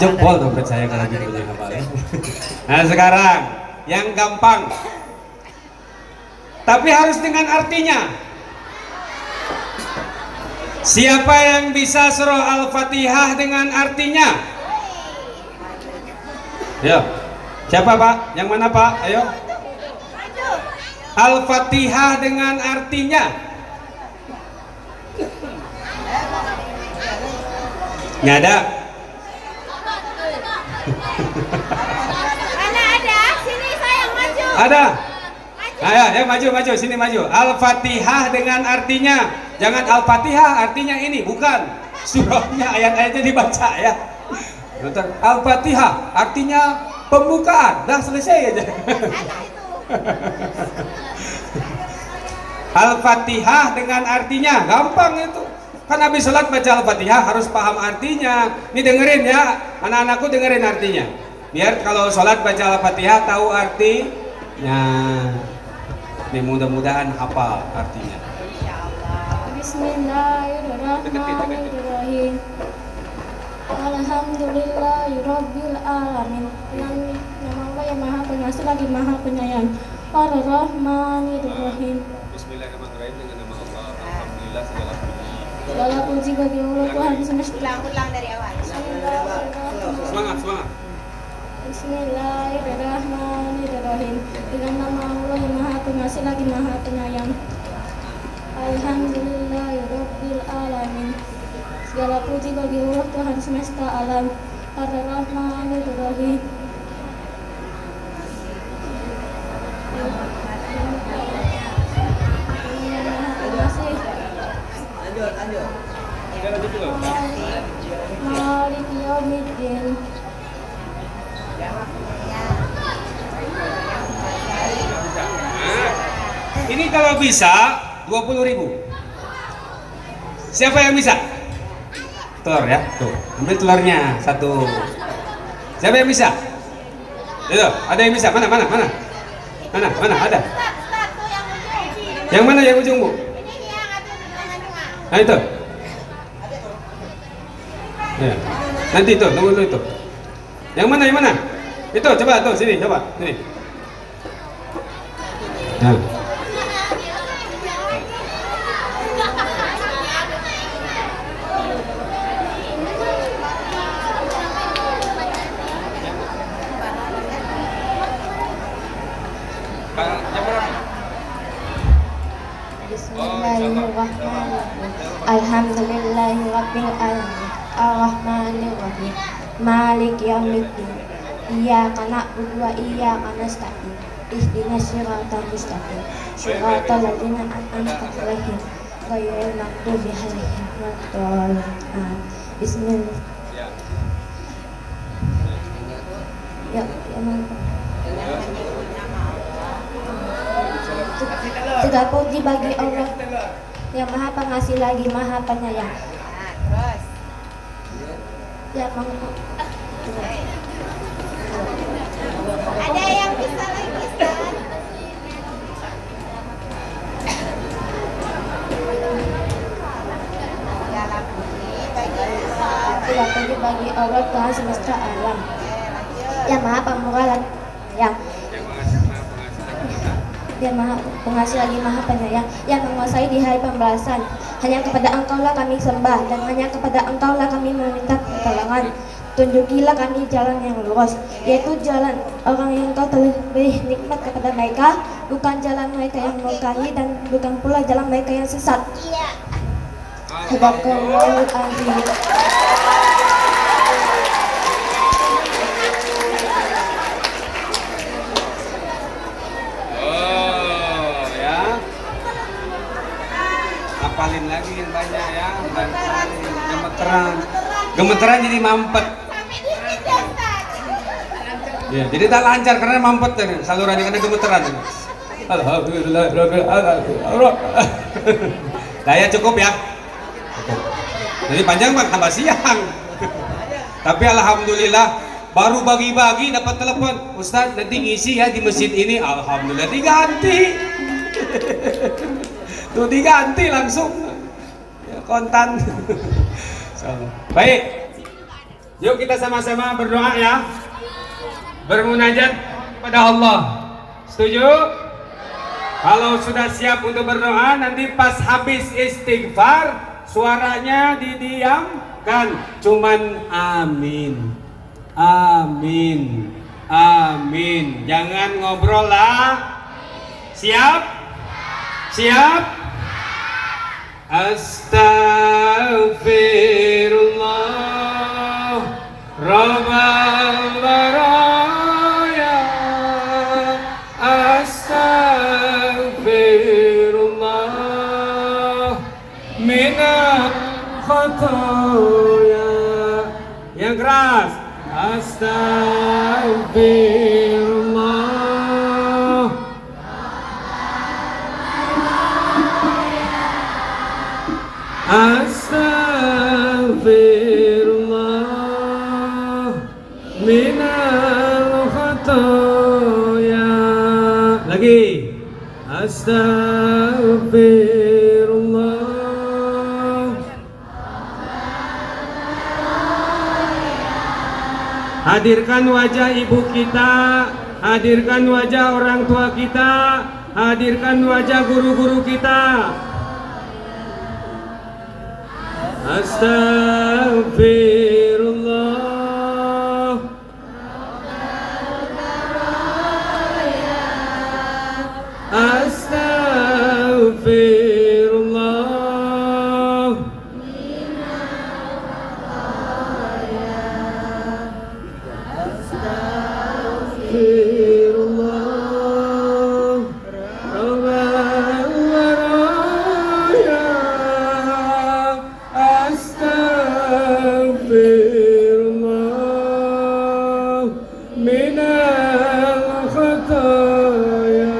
Jempol tuh percaya kalau gitu yang hafal. Nah sekarang yang gampang, tapi harus dengan artinya. Siapa yang bisa surah Al-Fatihah dengan artinya? Ayo, siapa Pak? Yang mana Pak? Ayo. Al-Fatihah dengan artinya. Nggak ada. Mana ada? Sini saya maju. Ada. Ayo, ya maju, sini maju. Al-Fatihah dengan artinya. Jangan Al-Fatihah artinya ini, bukan. Surahnya ayat-ayatnya dibaca ya. Al-Fatihah artinya pembukaan. Dah selesai aja. Al-Fatihah dengan artinya gampang itu. Kan habis sholat baca Al-Fatihah harus paham artinya. Ini dengerin ya, anak-anakku dengerin artinya. Biar kalau sholat baca Al-Fatihah tahu artinya. Ini mudah-mudahan hafal artinya. Bismillahirrahmanirrahim. Alhamdulillahirabbil alamin. Nama Allah yang Maha Pengasih lagi Maha Penyayang. Ar-Rahmanir-Rahim. Bismillahirrahmanirrahim dengan nama Allah. Alhamdulillah segala puji. Segala puji bagi Allah Tuhan semesta. Ulang dari awal. Semangat. Bismillahirrahmanirrahim. Dengan nama Allah yang Maha Pengasih lagi Maha Penyayang. Alhamdulillahirabbil alamin. Segala puji bagi Allah Tuhan semesta alam. Ar-Rahmanir-Rahim. Malik yaumiddin. Ini kalau bisa 20.000. Siapa yang bisa? Telur ya, tuh. Ambil telurnya satu. Siapa yang bisa? Itu, ada yang bisa? Mana? Ada. Yang mana yang ujung, Bu? Nah itu. Ya. Nanti itu, tunggu dulu itu. Yang mana? Itu, coba tuh, sini. Nah. Bismillahirrahmanirrahim. Alhamdulillahirabbil alamin. Ar-Rahmanir-Rahim. Malik yaumiddin. Iyyaka na'budu wa iyyaka nasta'in. Ihdinas siratal mustaqim. Siratal ladzina an'amta 'alaihim ghairil maghdubi 'alaihim waladdallin. Bismillah. Ya, segala puji bagi Allah yang Maha Pengasih lagi Maha Penyayang. Terus. Ya, Ada yang bisa lagi, Ustaz? segala puji bagi Allah Tuhan semesta alam yang Maha Pemurah dan yang Maha Pengasih lagi Maha Penyayang, yang menguasai di hari pembalasan. Hanya kepada Engkaulah kami sembah dan hanya kepada Engkaulah kami meminta pertolongan. Tunjukilah kami jalan yang lurus, yaitu jalan orang yang Engkau telah beri nikmat kepada mereka, bukan jalan mereka yang murkai dan bukan pula jalan mereka yang sesat. Sadaqallahul azim. hafalin lagi yang banyak ya. Gemeteran. Gemeteran jadi mampet. Sampai dikit ya Ustaz. Ya, jadi tak lancar karena mampet ya, salurannya kena gemeteran. Alhamdulillah. Nah ya cukup ya. Cukup. Jadi panjang bang tambah siang. Tapi alhamdulillah baru bagi-bagi dapat telepon, Ustaz nanti ngisi ya di masjid ini. Alhamdulillah diganti. Tuh diganti langsung. Ya, kontan. Baik. Yuk kita sama-sama berdoa ya. Bermunajat kepada Allah. Setuju? Kalau sudah siap untuk berdoa, nanti pas habis istighfar suaranya didiamkan, cuman amin, amin, amin. Jangan ngobrol lah. Siap? Siap? Astaghfirullah Rabbal baraya. Astaghfirullah minal khataya. Yang keras. Astaghfirullah. Astaghfirullah minal khataya. Lagi. Astaghfirullah. Hadirkan wajah ibu kita, hadirkan wajah orang tua kita, hadirkan wajah guru-guru kita. Astaghfirullah. Astaghfirullah. Astaghfirullah. Rabbal baraya. Astaghfirullah minal khataya.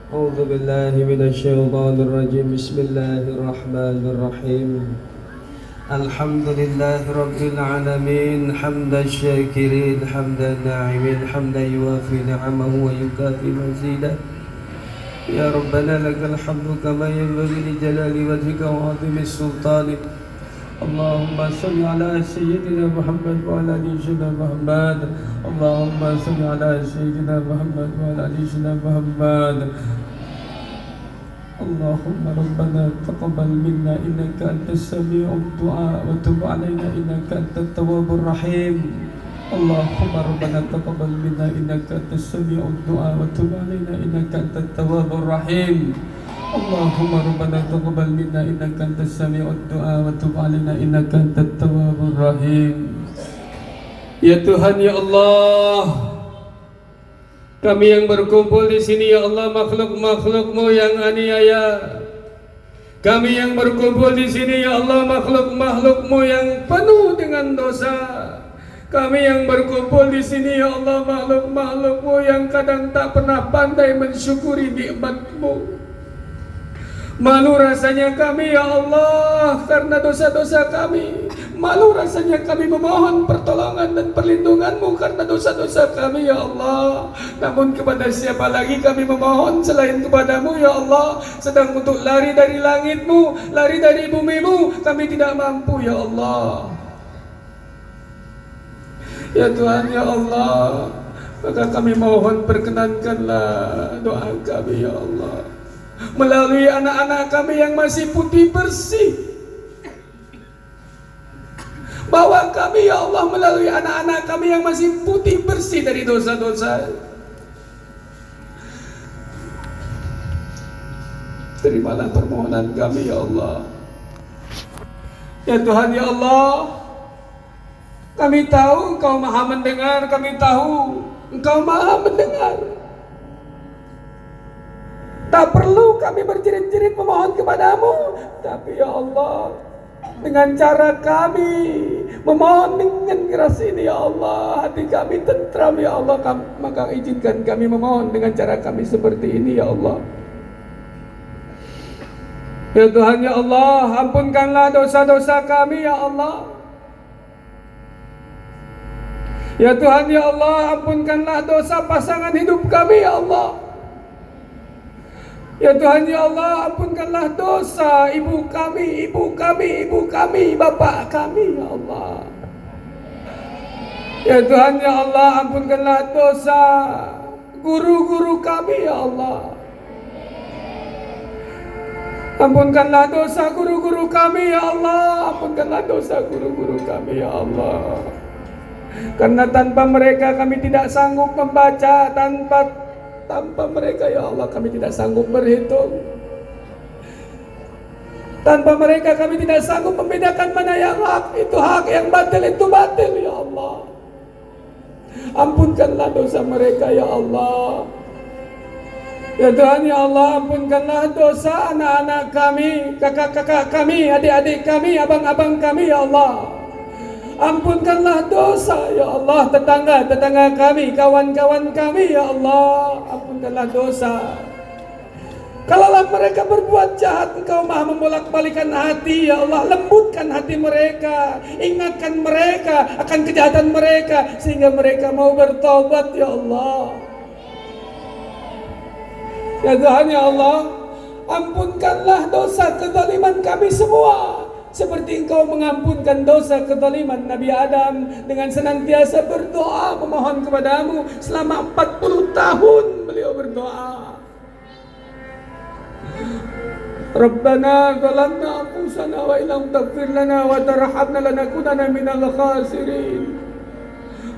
A'udzu billahi minasy syaithanir rajim. Bismillahirrahmanirrahim. Alhamdulillahi rabbil alamin, hamdan syakirin, hamdan na'imin, hamdan yuwafi ni'amahu wa yukafi mazidah. Ya Rabbana lakal hamdu kama yanbaghi li jalali wajhika wa 'azimi sultanik. Allahumma salli ala sayyidina Muhammad wa ala ali sayyidina Muhammad. Allahumma salli ala sayyidina Muhammad wa ala ali sayyidina Muhammad. Allahumma rabbana taqabbal minna innaka antas sami'ud du'a wa tub 'alaina innaka antat tawwabur rahim. Allahumma rabbana taqabbal minna innaka antas sami'ud du'a wa tub 'alaina innaka antat tawwabur rahim. Allahumma rabbana taqabbal minna innaka antas sami'ud du'a wa tub 'alaina innaka antat tawwabur rahim. Ya Tuhan ya Allah, kami yang berkumpul di sini ya Allah, makhluk-makhluk-Mu yang aniaya. Kami yang berkumpul di sini ya Allah, makhluk-makhluk-Mu yang penuh dengan dosa. Kami yang berkumpul di sini ya Allah, makhluk-makhluk-Mu yang kadang tak pernah pandai mensyukuri nikmat-Mu. Malu rasanya kami ya Allah karena dosa-dosa kami. Malu rasanya kami memohon pertolongan dan perlindungan-Mu karena dosa-dosa kami ya Allah. Namun kepada siapa lagi kami memohon selain kepada-Mu ya Allah. Sedang untuk lari dari langit-Mu, lari dari bumi-Mu, kami tidak mampu ya Allah. Ya Tuhan ya Allah, maka kami mohon perkenankanlah doa kami ya Allah melalui anak-anak kami yang masih putih bersih. Bawa kami ya Allah melalui anak-anak kami yang masih putih bersih dari dosa-dosa. Terimalah permohonan kami ya Allah. Ya Tuhan ya Allah, kami tahu Engkau Maha mendengar, kami tahu Engkau Maha mendengar. Tak perlu kami berjerit-jerit memohon kepadamu, tapi ya Allah, dengan cara kami memohon dengan keras ini ya Allah, hati kami tentram ya Allah, maka izinkan kami memohon dengan cara kami seperti ini ya Allah. Ya Tuhan ya Allah, ampunkanlah dosa-dosa kami ya Allah. Ya Tuhan ya Allah, ampunkanlah dosa pasangan hidup kami ya Allah. Ya Tuhan ya Allah, ampunkanlah dosa ibu kami, bapak kami ya Allah. Ya Tuhan ya Allah, ampunkanlah dosa guru-guru kami ya Allah. Ampunkanlah dosa guru-guru kami ya Allah. Ampunkanlah dosa guru-guru kami ya Allah. Karena tanpa mereka kami tidak sanggup membaca, tanpa mereka ya Allah kami tidak sanggup berhitung. Tanpa mereka kami tidak sanggup membedakan mana yang hak itu hak, yang batil itu batil ya Allah. Ampunkanlah dosa mereka ya Allah. Ya Tuhan ya Allah, ampunkanlah dosa anak-anak kami, kakak-kakak kami, adik-adik kami, abang-abang kami ya Allah. Ampunkanlah dosa ya Allah, tetangga-tetangga kami, kawan-kawan kami ya Allah. Ampunkanlah dosa. Kalaulah mereka berbuat jahat, Engkau Maha membolak-balikan hati ya Allah. Lembutkan hati mereka, ingatkan mereka akan kejahatan mereka, sehingga mereka mau bertobat ya Allah. Ya Tuhan ya Allah, ampunkanlah dosa kezaliman kami semua, seperti Engkau mengampunkan dosa kezaliman Nabi Adam dengan senantiasa berdoa memohon kepadamu selama 40 tahun beliau berdoa. Rabbana zalamna anfusana wa illam taghfir lana wa tarhamna lanakunanna minal khasirin.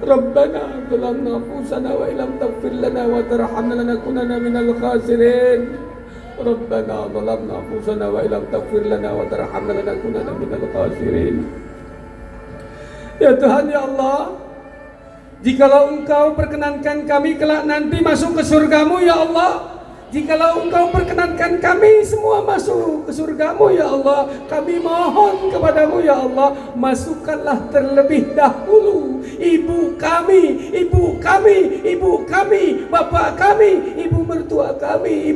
Rabbana zalamna anfusana wa illam taghfir lana wa tarhamna lanakunanna minal khasirin. Rabbana zalamna anfusana wa illam taghfir lana wa tarhamna lanakunanna minal khasirin. Ya Tuhan ya Allah, jikalau Engkau perkenankan kami kelak nanti masuk ke surgamu ya Allah, jikalau Engkau perkenankan kami semua masuk ke surgamu ya Allah, kami mohon kepadamu ya Allah, masukkanlah terlebih dahulu ibu kami, bapak kami, ibu mertua kami,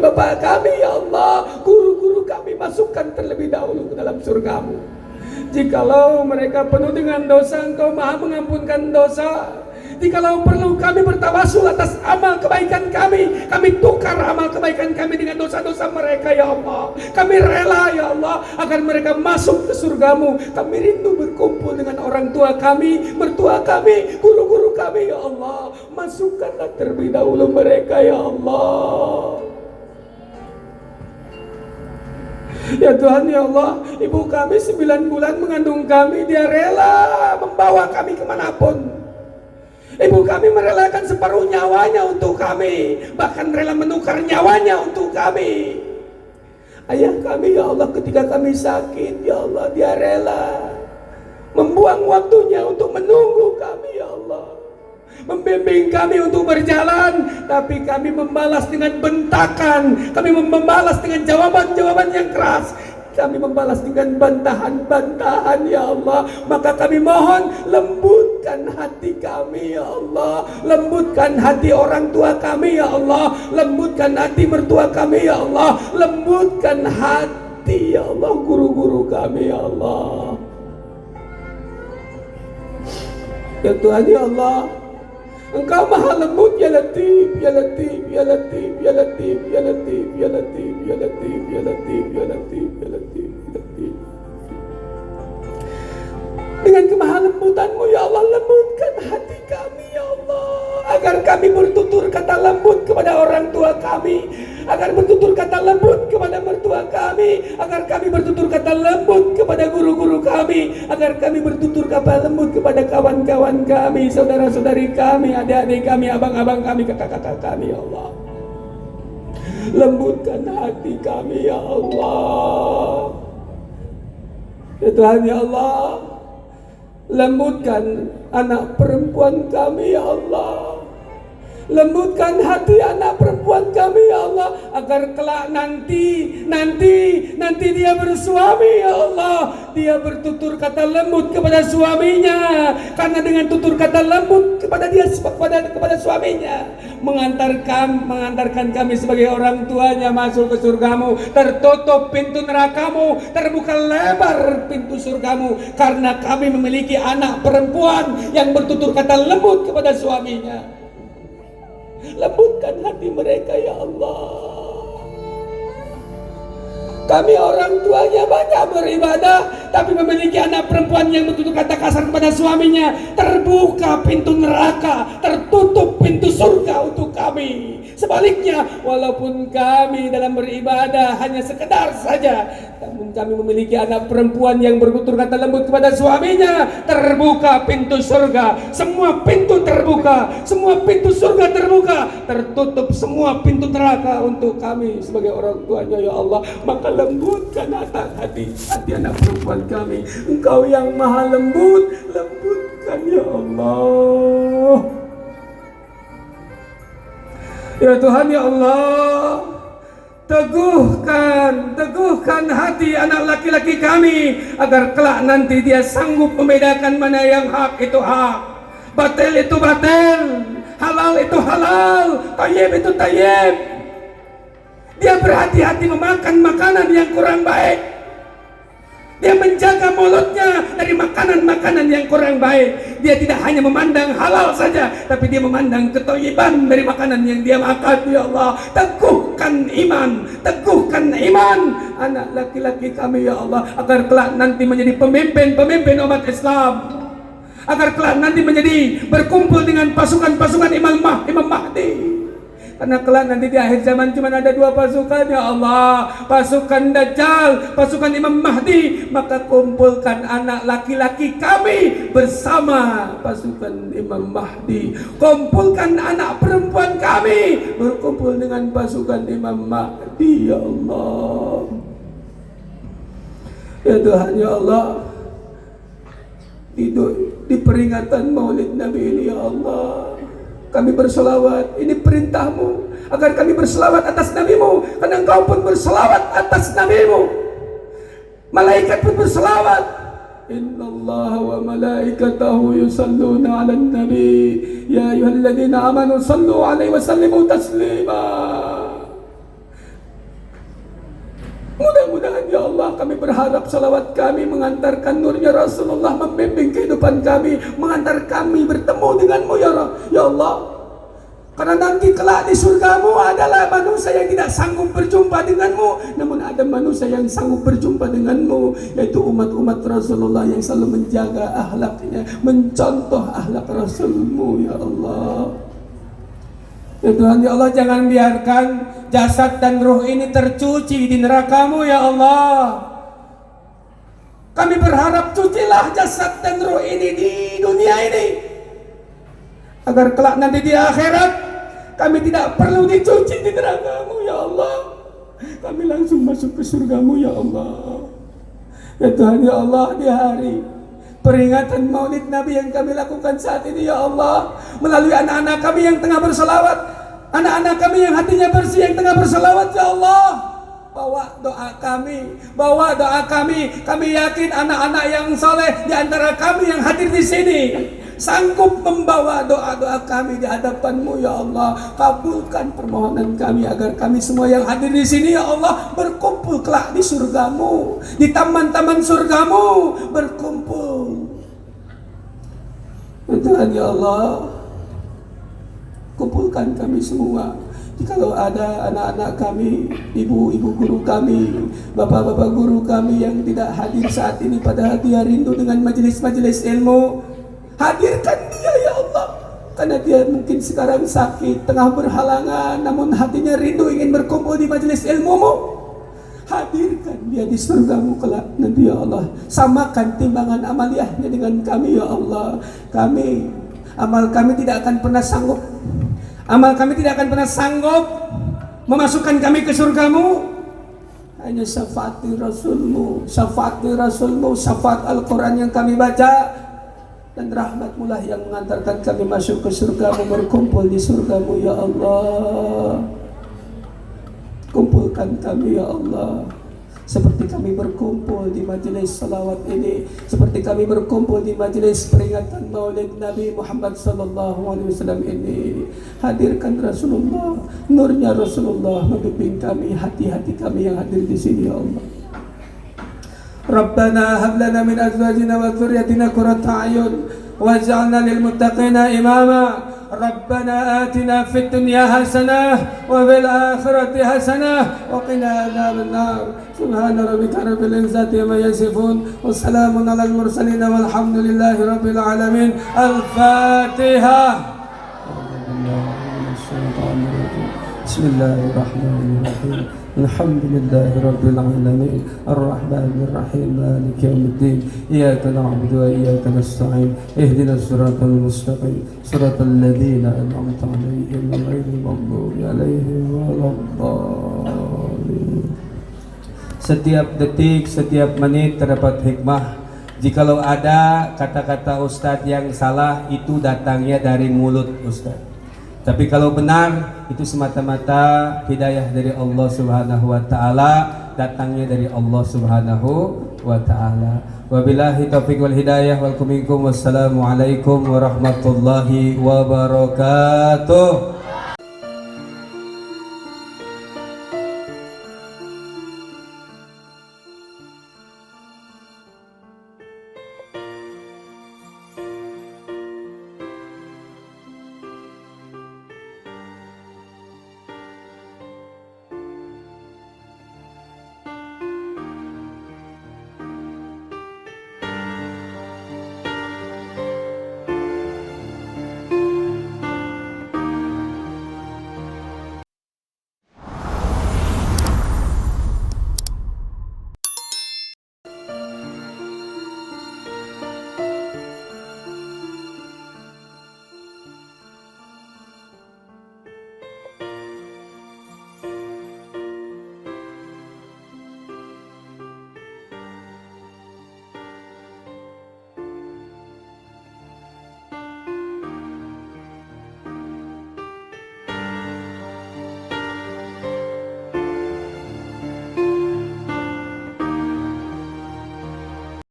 bapak kami ya Allah, guru-guru kami, masukkan terlebih dahulu ke dalam surgamu. Jikalau mereka penuh dengan dosa, Engkau Maha mengampunkan dosa. Jikalau perlu kami bertawasul atas amal kebaikan kami tukar amal kebaikan kami dengan dosa-dosa mereka ya Allah. Kami rela ya Allah agar mereka masuk ke surgamu. Kami rindu berkumpul dengan orang tua kami, mertua kami, guru-guru kami ya Allah. Masukkanlah terlebih dahulu mereka ya Allah. Ya Tuhan ya Allah, ibu kami 9 bulan mengandung kami, dia rela membawa kami kemanapun. Ibu kami merelakan separuh nyawanya untuk kami, bahkan rela menukar nyawanya untuk kami. Ayah kami ya Allah, ketika kami sakit ya Allah, dia rela membuang waktunya untuk menunggu kami ya Allah, membimbing kami untuk berjalan, tapi kami membalas dengan bentakan, kami membalas dengan jawaban-jawaban yang keras, kami membalas dengan bantahan-bantahan ya Allah. Maka kami mohon, lembutkan hati kami ya Allah, lembutkan hati orang tua kami ya Allah, lembutkan hati mertua kami ya Allah, lembutkan hati ya Allah guru-guru kami ya Allah. Ya Tuhan ya Allah, Engkau Maha lembut ya Latif, ya Latif, ya Latif, ya Latif, ya Latif, ya Latif, ya Latif, ya Latif, ya Latif, ya Latif, ya Latif. Dengan kemahalembutan-Mu ya Allah, lembutkan hati kami ya Allah, agar kami bertutur kata lembut kepada orang tua kami, agar bertutur kata lembut kepada mertua kami, agar kami bertutur kata lembut kepada guru-guru kami, agar kami bertutur kata lembut kepada kawan-kawan kami, saudara-saudari kami, adik-adik kami, abang-abang kami, kakak-kakak kami ya Allah. Lembutkan hati kami ya Allah. Ya Tuhan ya Allah, lembutkan anak perempuan kami ya Allah. Lembutkan hati anak perempuan kami ya Allah, agar kelak nanti dia bersuami ya Allah, dia bertutur kata lembut kepada suaminya, karena dengan tutur kata lembut kepada suaminya mengantarkan kami sebagai orang tuanya masuk ke surgamu. Tertutup pintu nerakamu, terbuka lebar pintu surgamu, karena kami memiliki anak perempuan yang bertutur kata lembut kepada suaminya. Lembutkan hati mereka ya Allah. Kami orang tuanya banyak beribadah, tapi memiliki anak perempuan yang bertutur kata kasar kepada suaminya. Terbuka pintu neraka, tertutup pintu surga untuk kami. Sebaliknya, walaupun kami dalam beribadah hanya sekedar saja, namun kami memiliki anak perempuan yang bertutur kata lembut kepada suaminya. Terbuka pintu surga, semua pintu terbuka, semua pintu surga terbuka, tertutup semua pintu neraka untuk kami sebagai orang tuanya ya Allah. Maka lembutkan hati anak perempuan kami. Engkau yang maha lembut, lembutkan ya Allah. Ya Tuhan ya Allah, teguhkan hati anak laki-laki kami, agar kelak nanti dia sanggup membedakan mana yang hak itu hak, batil itu batil, halal itu halal, thayyib itu thayyib. Dia berhati-hati memakan makanan yang kurang baik. Dia menjaga mulutnya dari makanan-makanan yang kurang baik. Dia tidak hanya memandang halal saja, tapi dia memandang kethayyiban dari makanan yang dia makan. Ya Allah, teguhkan iman anak laki-laki kami ya Allah, agar kelak nanti menjadi pemimpin umat Islam, agar kelak nanti menjadi berkumpul dengan pasukan-pasukan Imam Mahdi. Karena kelak nanti di akhir zaman cuma ada dua pasukan ya Allah, pasukan Dajjal, pasukan Imam Mahdi. Maka kumpulkan anak laki-laki kami bersama pasukan Imam Mahdi. Kumpulkan anak perempuan kami berkumpul dengan pasukan Imam Mahdi ya Allah. Ya Tuhan ya Allah, di peringatan Maulid Nabi ini ya Allah, kami berselawat, ini perintahmu agar kami berselawat atas nabimu, karena engkau pun berselawat atas nabimu. Malaikat pun berselawat. Innallaha wa malaikatahu yusalluna 'alan nabi ya ayyuhalladzina amanu sallu 'alaihi wa sallimu taslima. Mudah-mudahan ya Allah, kami berharap salawat kami mengantarkan nurnya Rasulullah, membimbing kehidupan kami, mengantar kami bertemu denganmu ya Allah. Karena nanti kelak di surgamu adalah manusia yang tidak sanggup berjumpa denganmu, namun ada manusia yang sanggup berjumpa denganmu, yaitu umat-umat Rasulullah yang selalu menjaga akhlaknya, mencontoh akhlak Rasulmu ya Allah. Ya Tuhan ya Allah, jangan biarkan jasad dan ruh ini tercuci di nerakamu ya Allah. Kami berharap cucilah jasad dan ruh ini di dunia ini, agar kelak nanti di akhirat kami tidak perlu dicuci di nerakamu ya Allah. Kami langsung masuk ke surgamu ya Allah. Ya Tuhan ya Allah, di hari peringatan Maulid Nabi yang kami lakukan saat ini ya Allah, melalui anak-anak kami yang tengah berselawat, anak-anak kami yang hatinya bersih yang tengah berselawat ya Allah, bawa doa kami. Kami yakin anak-anak yang soleh di antara kami yang hadir di sini sanggup membawa doa-doa kami di hadapan-Mu ya Allah. Kabulkan permohonan kami agar kami semua yang hadir di sini ya Allah berkumpul kelak di surgamu, di taman-taman surgamu berkumpul. Tuhan ya Allah, kumpulkan kami semua. Jikalau ada anak-anak kami, ibu-ibu guru kami, bapak-bapak guru kami yang tidak hadir saat ini, padahal dia rindu dengan majelis-majelis ilmu, hadirkan dia ya Allah. Karena dia mungkin sekarang sakit, tengah berhalangan, namun hatinya rindu ingin berkumpul di majelis ilmu-Mu. Hadirkan dia di surgamu kelak nanti ya Allah. Samakan timbangan amaliyahnya dengan kami ya Allah. Amal kami tidak akan pernah sanggup, memasukkan kami ke surgamu. Hanya syafaat Rasulmu, syafaat Al-Quran yang kami baca, dan rahmat-Mu lah yang mengantarkan kami masuk ke surga-Mu, berkumpul di surga-Mu ya Allah. Kumpulkan kami ya Allah, seperti kami berkumpul di majelis salawat ini, seperti kami berkumpul di majelis peringatan Maulid Nabi Muhammad sallallahu alaihi wasallam ini. Hadirkan Rasulullah, nurnya Rasulullah membimbing kami, hati-hati kami yang hadir di sini ya Allah. Rabbana hab lana min azwajina wa dhurriyyatina qurrata a'yun waj'alna lil muttaqina imama. Rabbana atina fid dunya hasanah wa fil akhirati hasanah wa qina adzaban nar. Subhana rabbika rabbil izzati amma yasifun wa salamun alal mursalin walhamdulillahi rabbil alamin. Al-Fatihah. Bismillahirrahmanirrahim. Alhamdulillahi rabbil alamin. Ar-Rahmanir Rahim. Maliki yaumiddin. Iyyaka na'budu wa iyyaka nasta'in. Ihdinas siratal mustaqim. Siratal ladzina an'amta 'alaihim ghairil maghdubi 'alaihim waladdallin. Setiap detik, setiap menit terdapat hikmah. Jikalau ada kata-kata Ustadz yang salah, itu datangnya dari mulut Ustadz. Tapi kalau benar, itu semata-mata hidayah dari Allah Subhanahu wa taala, datangnya dari Allah Subhanahu wa taala. Wabillahi taufiq wal hidayah wal minkum. Wassalamualaikum warahmatullahi wabarakatuh.